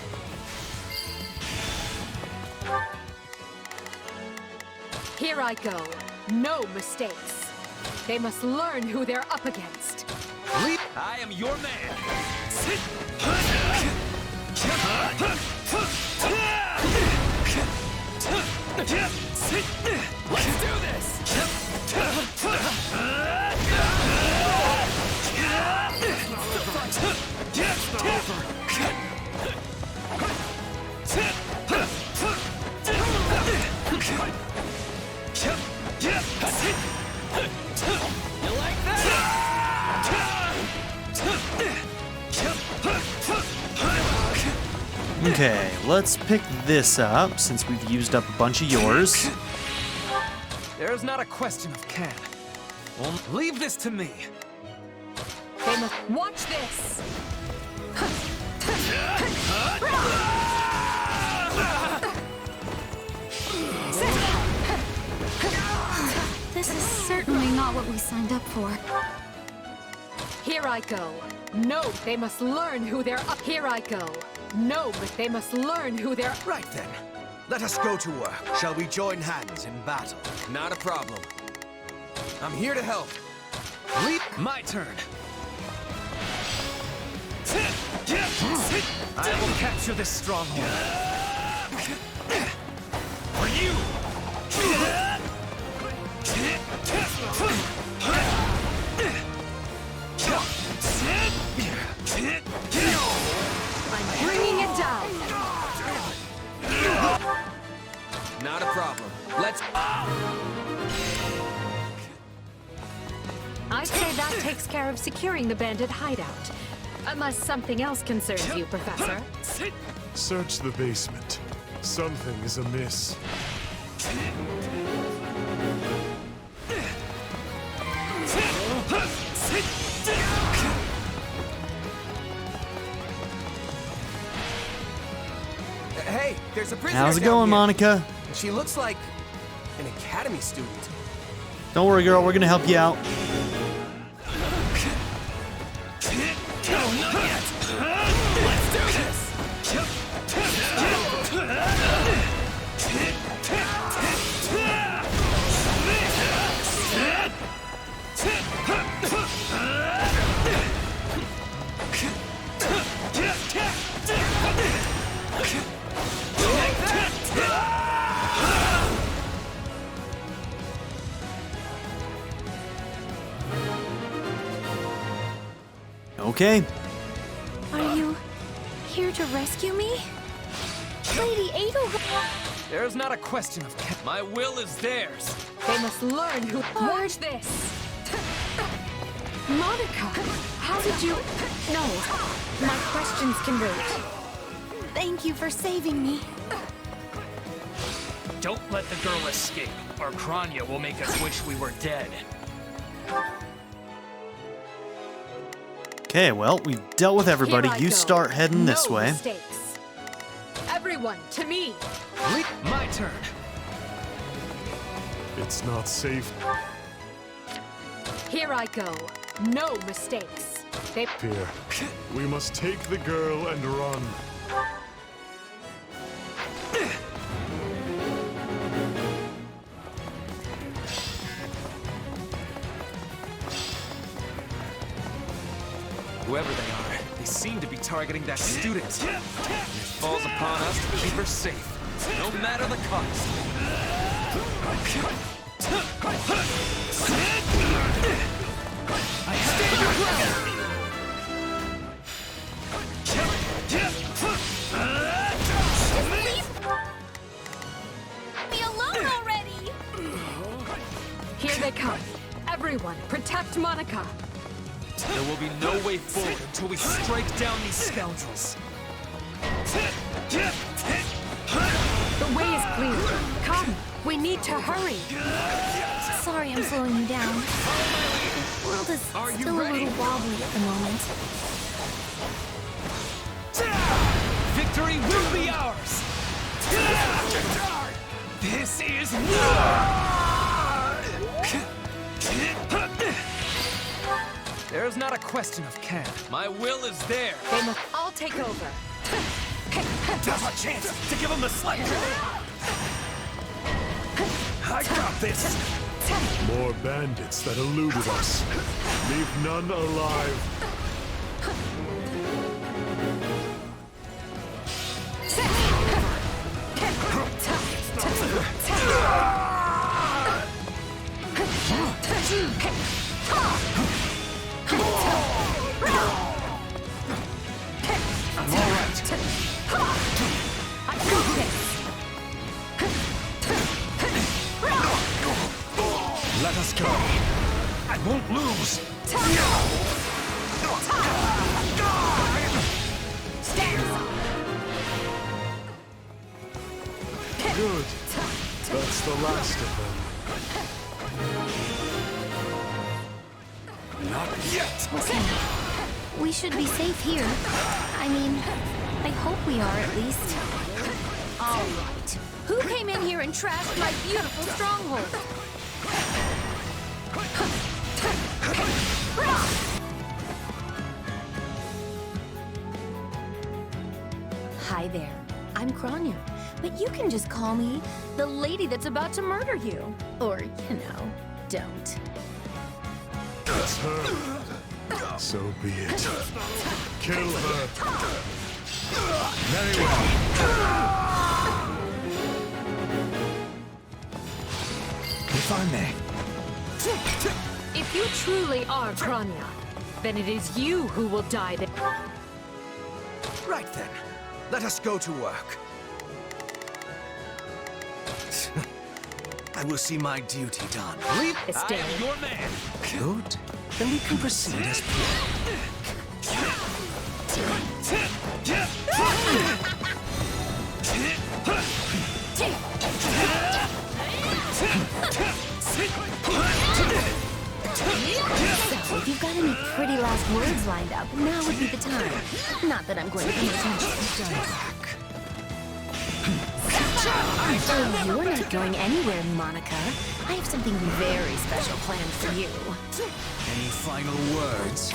Here I go. No mistakes. They must learn who they're up against. I am your man. Let's do this! You like that? Okay, let's pick this up since we've used up a bunch of yours. There's not a question of can. Well, leave this to me. They must watch this. This is certainly not what we signed up for. Here I go. No, they must learn who they're up. Here I go. No, but they must learn who they're... Right then. Let us go to work. Shall we join hands in battle? Not a problem. I'm here to help. Leap, my turn. I will capture this stronghold. For you! I'm bringing it down. Not a problem. Let's... I'd say that takes care of securing the bandit hideout. Unless something else concerns you, Professor. Search the basement. Something is amiss. Hey, there's a prisoner How's it down going, here. Monica? She looks like an academy student. Don't worry, girl. We're gonna help you out. Let's do this! Okay. Are you here to rescue me? Lady Edelgard! There's not a question of my will is theirs. They must learn who... Watch this! Monica! How did you... No. My questions can wait. Thank you for saving me. Don't let the girl escape, or Kranya will make us wish we were dead. Okay, well, we've dealt with everybody. Here I You go. start heading this No way. mistakes. Everyone, to me! My turn. It's not safe Here I go. No mistakes. They... here. We must take the girl and run. Whoever they are, they seem to be targeting that student. It falls upon us to keep her safe, no matter the cost. I stand your ground! Leave me alone already! Here they come. Everyone, protect Monica. There will be no way forward until we strike down these scoundrels. The way is clear. Come, we need to hurry. Sorry I'm slowing you down. The world is still a little wobbly at the moment. Victory will be ours! This is war! There's not a question of can. My will is there. They must all take over. Now's our chance to give him the slip! I got this! More bandits that eluded us. Leave none alive. I'm all right. I got this. Let us go. I won't lose. Good. That's the last of them. Not yet. Listen, we should be safe here. I mean, I hope we are at least. All right. Who came in here and trashed my beautiful stronghold? Hi there. I'm Kranya, but you can just call me the lady that's about to murder you. Or, don't. It's her. So be it. Kill her. Very well. If I may. If you truly are Kronya, then it is you who will die. Right then. Let us go to work. I will see my duty done. I am your man. Good. Then we can proceed as planned. So, if you've got any pretty last words lined up, now would be the time. Not that I'm going to pay attention. Oh, you're not going anywhere, Monica. I have something very special planned for you. Any final words?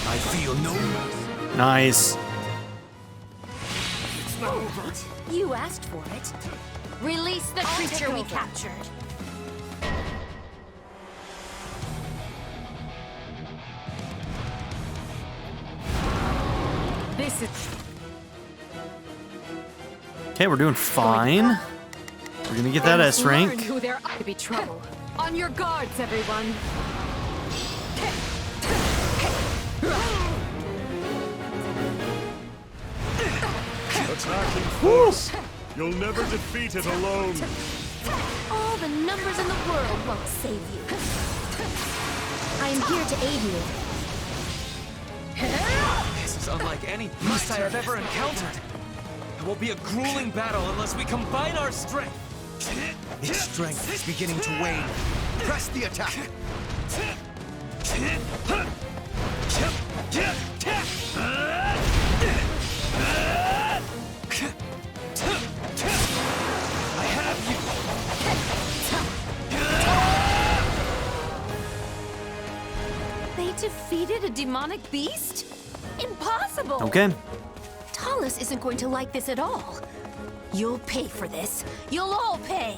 I feel no mercy. Nice. You asked for it. Release the creature we captured. This is... Okay, we're doing fine. We're gonna get that S Learn rank. who there are to be trouble. On your guards, everyone. Attacking force. You'll never defeat it alone. All the numbers in the world won't save you. I am here to aid you. This is unlike any beast I have ever encountered. It will be a grueling battle unless we combine our strength. Its strength is beginning to wane. Press the attack. I have you. They defeated a demonic beast? Impossible! Okay. Talus isn't going to like this at all. You'll pay for this. You'll all pay.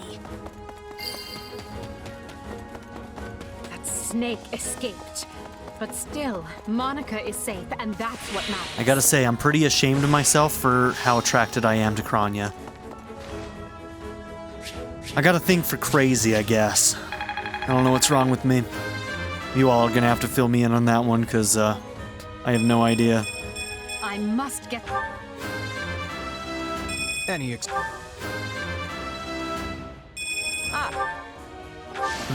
That snake escaped. But still, Monica is safe, and that's what matters. I gotta say, I'm pretty ashamed of myself for how attracted I am to Kronya. I got a thing for crazy, I guess. I don't know what's wrong with me. You all are gonna have to fill me in on that one, because I have no idea. I must get...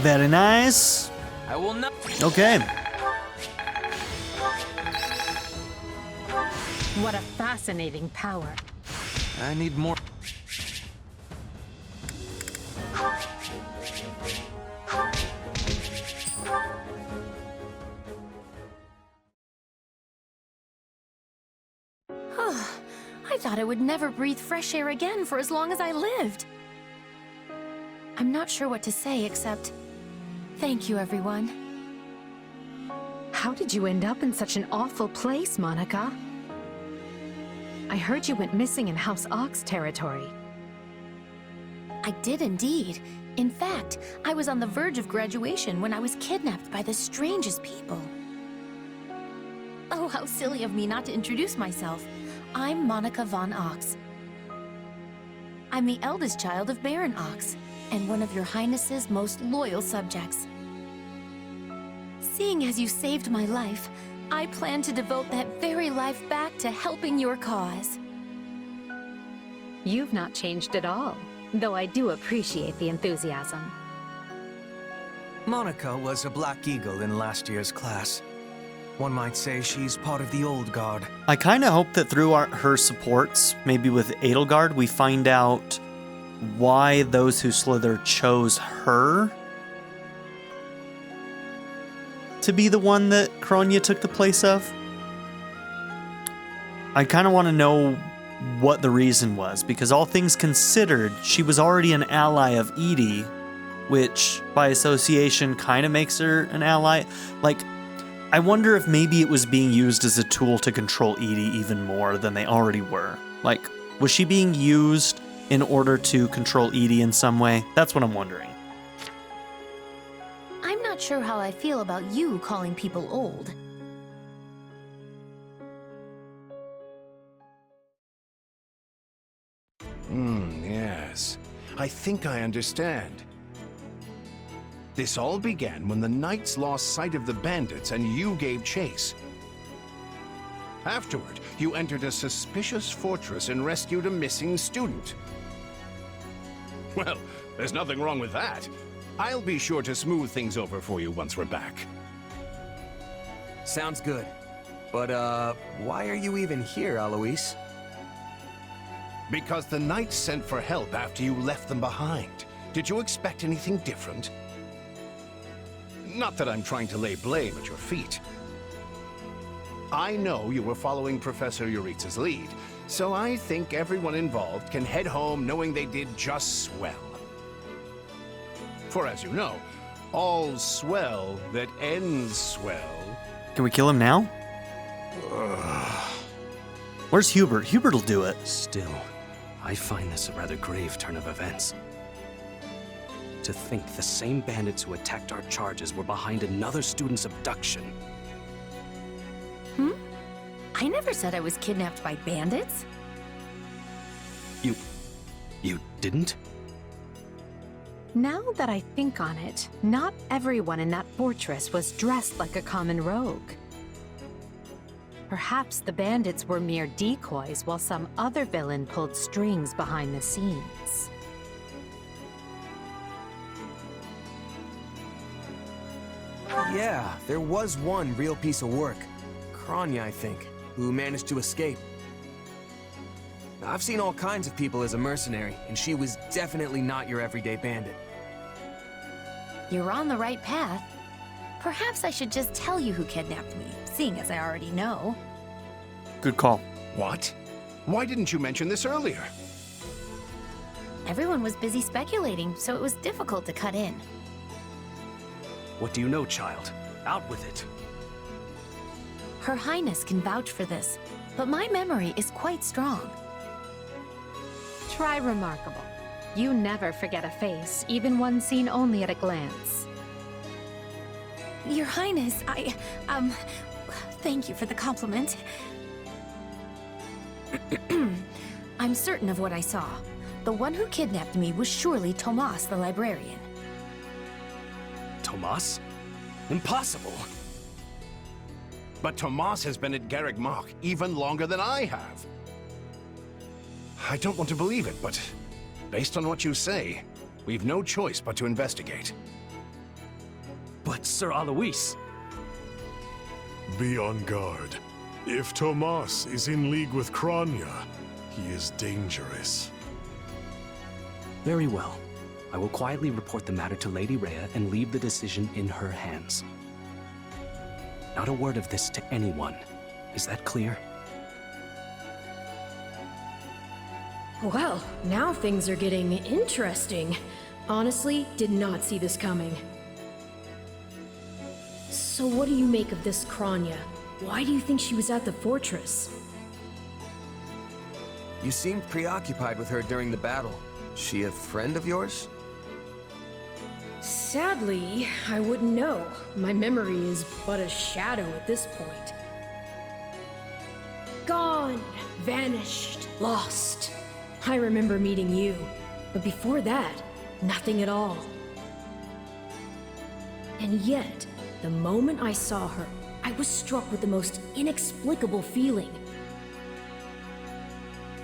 Very nice. I will not... Okay. What a fascinating power. I need more... I thought I would never breathe fresh air again for as long as I lived. I'm not sure what to say except... thank you, everyone. How did you end up in such an awful place, Monica? I heard you went missing in House Ox territory. I did indeed. In fact, I was on the verge of graduation when I was kidnapped by the strangest people. Oh, how silly of me not to introduce myself. I'm Monica von Ox. I'm the eldest child of Baron Ox, and one of your Highness's most loyal subjects. Seeing as you saved my life, I plan to devote that very life back to helping your cause. You've not changed at all, though I do appreciate the enthusiasm. Monica was a Black Eagle in last year's class. One might say she's part of the old guard. I kind of hope that through her supports, maybe with Edelgard, we find out why those who slither chose her to be the one that Kronya took the place of. I kind of want to know what the reason was, because all things considered, she was already an ally of Edie, which by association kind of makes her an ally. Like, I wonder if maybe it was being used as a tool to control Edie even more than they already were. Like, was she being used in order to control Edie in some way? That's what I'm wondering. I'm not sure how I feel about you calling people old. Yes. I think I understand. This all began when the knights lost sight of the bandits and you gave chase. Afterward, you entered a suspicious fortress and rescued a missing student. Well, there's nothing wrong with that. I'll be sure to smooth things over for you once we're back. Sounds good. But, why are you even here, Alois? Because the knights sent for help after you left them behind. Did you expect anything different? Not that I'm trying to lay blame at your feet. I know you were following Professor Yuritsa's lead, so I think everyone involved can head home knowing they did just swell. For as you know, all's swell that ends swell. Can we kill him now? Where's Hubert? Hubert will do it. Still, I find this a rather grave turn of events. To think the same bandits who attacked our charges were behind another student's abduction. I never said I was kidnapped by bandits. You didn't? Now that I think on it, not everyone in that fortress was dressed like a common rogue. Perhaps the bandits were mere decoys while some other villain pulled strings behind the scenes. Yeah, there was one real piece of work. Kranya, I think, who managed to escape. I've seen all kinds of people as a mercenary, and she was definitely not your everyday bandit. You're on the right path. Perhaps I should just tell you who kidnapped me, seeing as I already know. Good call. What? Why didn't you mention this earlier? Everyone was busy speculating, so it was difficult to cut in. What do you know, child? Out with it. Her Highness can vouch for this, but my memory is quite strong. Try remarkable. You never forget a face, even one seen only at a glance. Your Highness, thank you for the compliment. I'm certain of what I saw. The one who kidnapped me was surely Tomas the librarian. Tomas? Impossible! But Tomas has been at Garreg Mach even longer than I have. I don't want to believe it, but based on what you say, we've no choice but to investigate. But Sir Alois... Be on guard. If Tomas is in league with Kranya, he is dangerous. Very well. I will quietly report the matter to Lady Rhea and leave the decision in her hands. Not a word of this to anyone. Is that clear? Well, now things are getting interesting. Honestly, did not see this coming. So what do you make of this Kranya? Why do you think she was at the fortress? You seemed preoccupied with her during the battle. She a friend of yours? Sadly, I wouldn't know. My memory is but a shadow at this point. Gone, vanished, lost. I remember meeting you, but before that, nothing at all. And yet, the moment I saw her, I was struck with the most inexplicable feeling.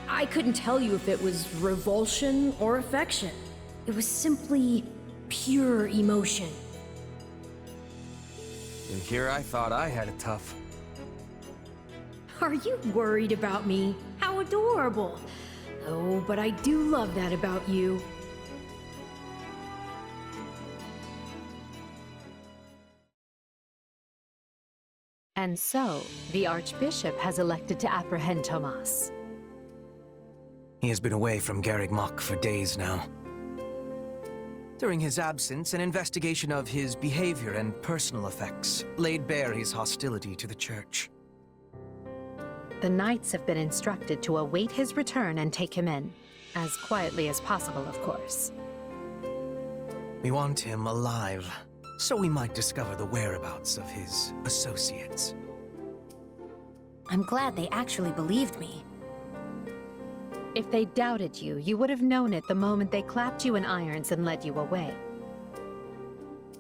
I couldn't tell you if it was revulsion or affection. It was simply pure emotion. And here I thought I had it tough. Are you worried about me? How adorable. Oh, but I do love that about you. And so, the Archbishop has elected to apprehend Tomas. He has been away from Garreg Mach for days now. During his absence, an investigation of his behavior and personal effects laid bare his hostility to the Church. The knights have been instructed to await his return and take him in. As quietly as possible, of course. We want him alive, so we might discover the whereabouts of his associates. I'm glad they actually believed me. If they doubted you, you would have known it the moment they clapped you in irons and led you away.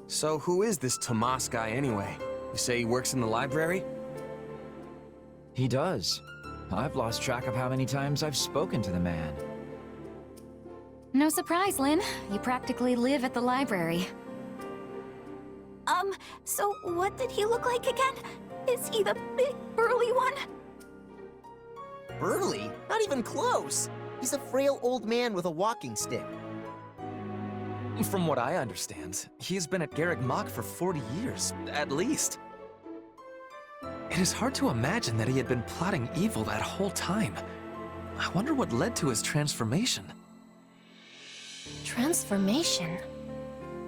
So who is this Tomas guy anyway? You say he works in the library? He does. I've lost track of how many times I've spoken to the man. No surprise, Lynn. You practically live at the library. So what did he look like again? Is he the big, burly one? Burly? Not even close. He's a frail old man with a walking stick. From what I understand, he's been at Garreg Mach for 40 years, at least. It is hard to imagine that he had been plotting evil that whole time. I wonder what led to his transformation. Transformation?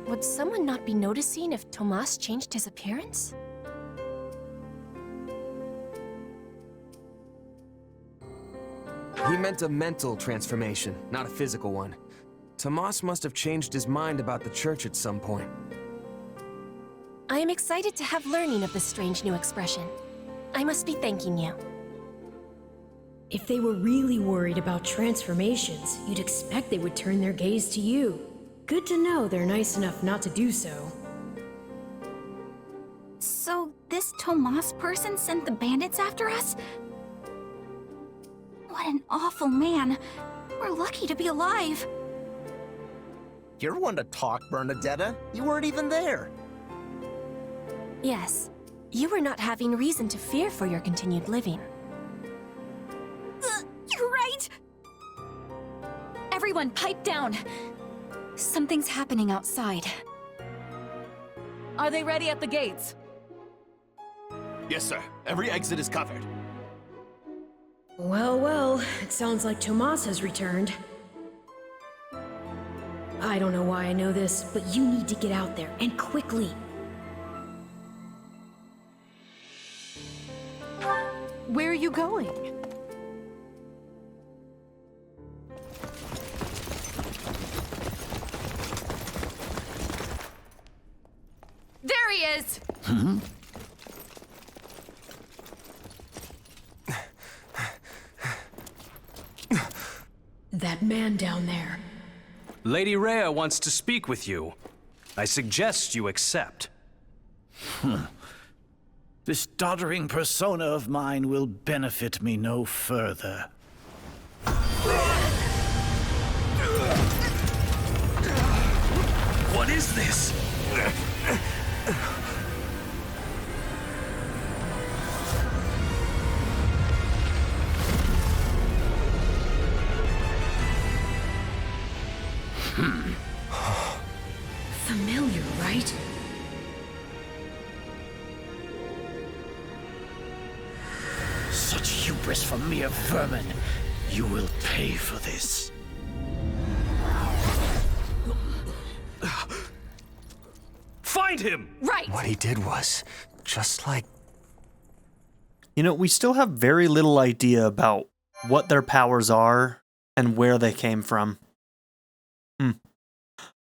Would someone not be noticing if Tomas changed his appearance? He meant a mental transformation, not a physical one. Tomas must have changed his mind about the Church at some point. I am excited to have learning of this strange new expression. I must be thanking you. If they were really worried about transformations, you'd expect they would turn their gaze to you. Good to know they're nice enough not to do so. So this Tomas person sent the bandits after us? What an awful man. We're lucky to be alive. You're one to talk, Bernadetta. You weren't even there. Yes, you were not having reason to fear for your continued living. You're right! Everyone, pipe down! Something's happening outside. Are they ready at the gates? Yes, sir. Every exit is covered. Well, well, it sounds like Tomas has returned. I don't know why I know this, but you need to get out there, and quickly. Where are you going? There he is! That man down there. Lady Rhea wants to speak with you. I suggest you accept. This doddering persona of mine will benefit me no further. What is this? Familiar, right? Such hubris from mere vermin. You will pay for this. Find him! Right! What he did was just like... You know, we still have very little idea about what their powers are and where they came from.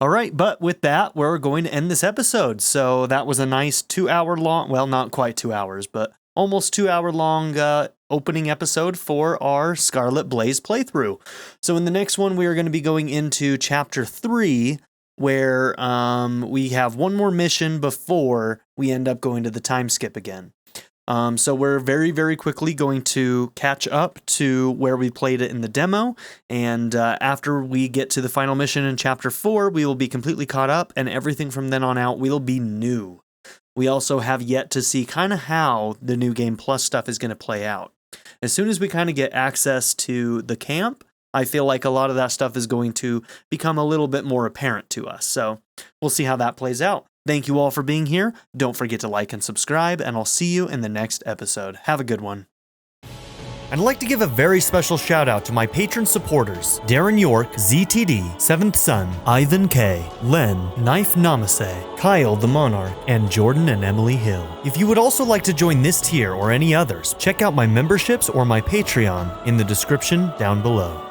All right, but with that, we're going to end this episode. So that was a nice 2-hour long, well, not quite 2 hours, but almost 2-hour long opening episode for our Scarlet Blaze playthrough. So in the next one, we are going to be going into Chapter 3, where we have one more mission before we end up going to the time skip again. So we're very, very quickly going to catch up to where we played it in the demo, and after we get to the final mission in Chapter 4, we will be completely caught up, and everything from then on out will be new. We also have yet to see kind of how the New Game Plus stuff is going to play out. As soon as we kind of get access to the camp, I feel like a lot of that stuff is going to become a little bit more apparent to us, so we'll see how that plays out. Thank you all for being here. Don't forget to like and subscribe, and I'll see you in the next episode. Have a good one. I'd like to give a very special shout out to my patron supporters, Darren York, ZTD, 7th Son, Ivan K, Len, Knife Namaste, Kyle the Monarch, and Jordan and Emily Hill. If you would also like to join this tier or any others, check out my memberships or my Patreon in the description down below.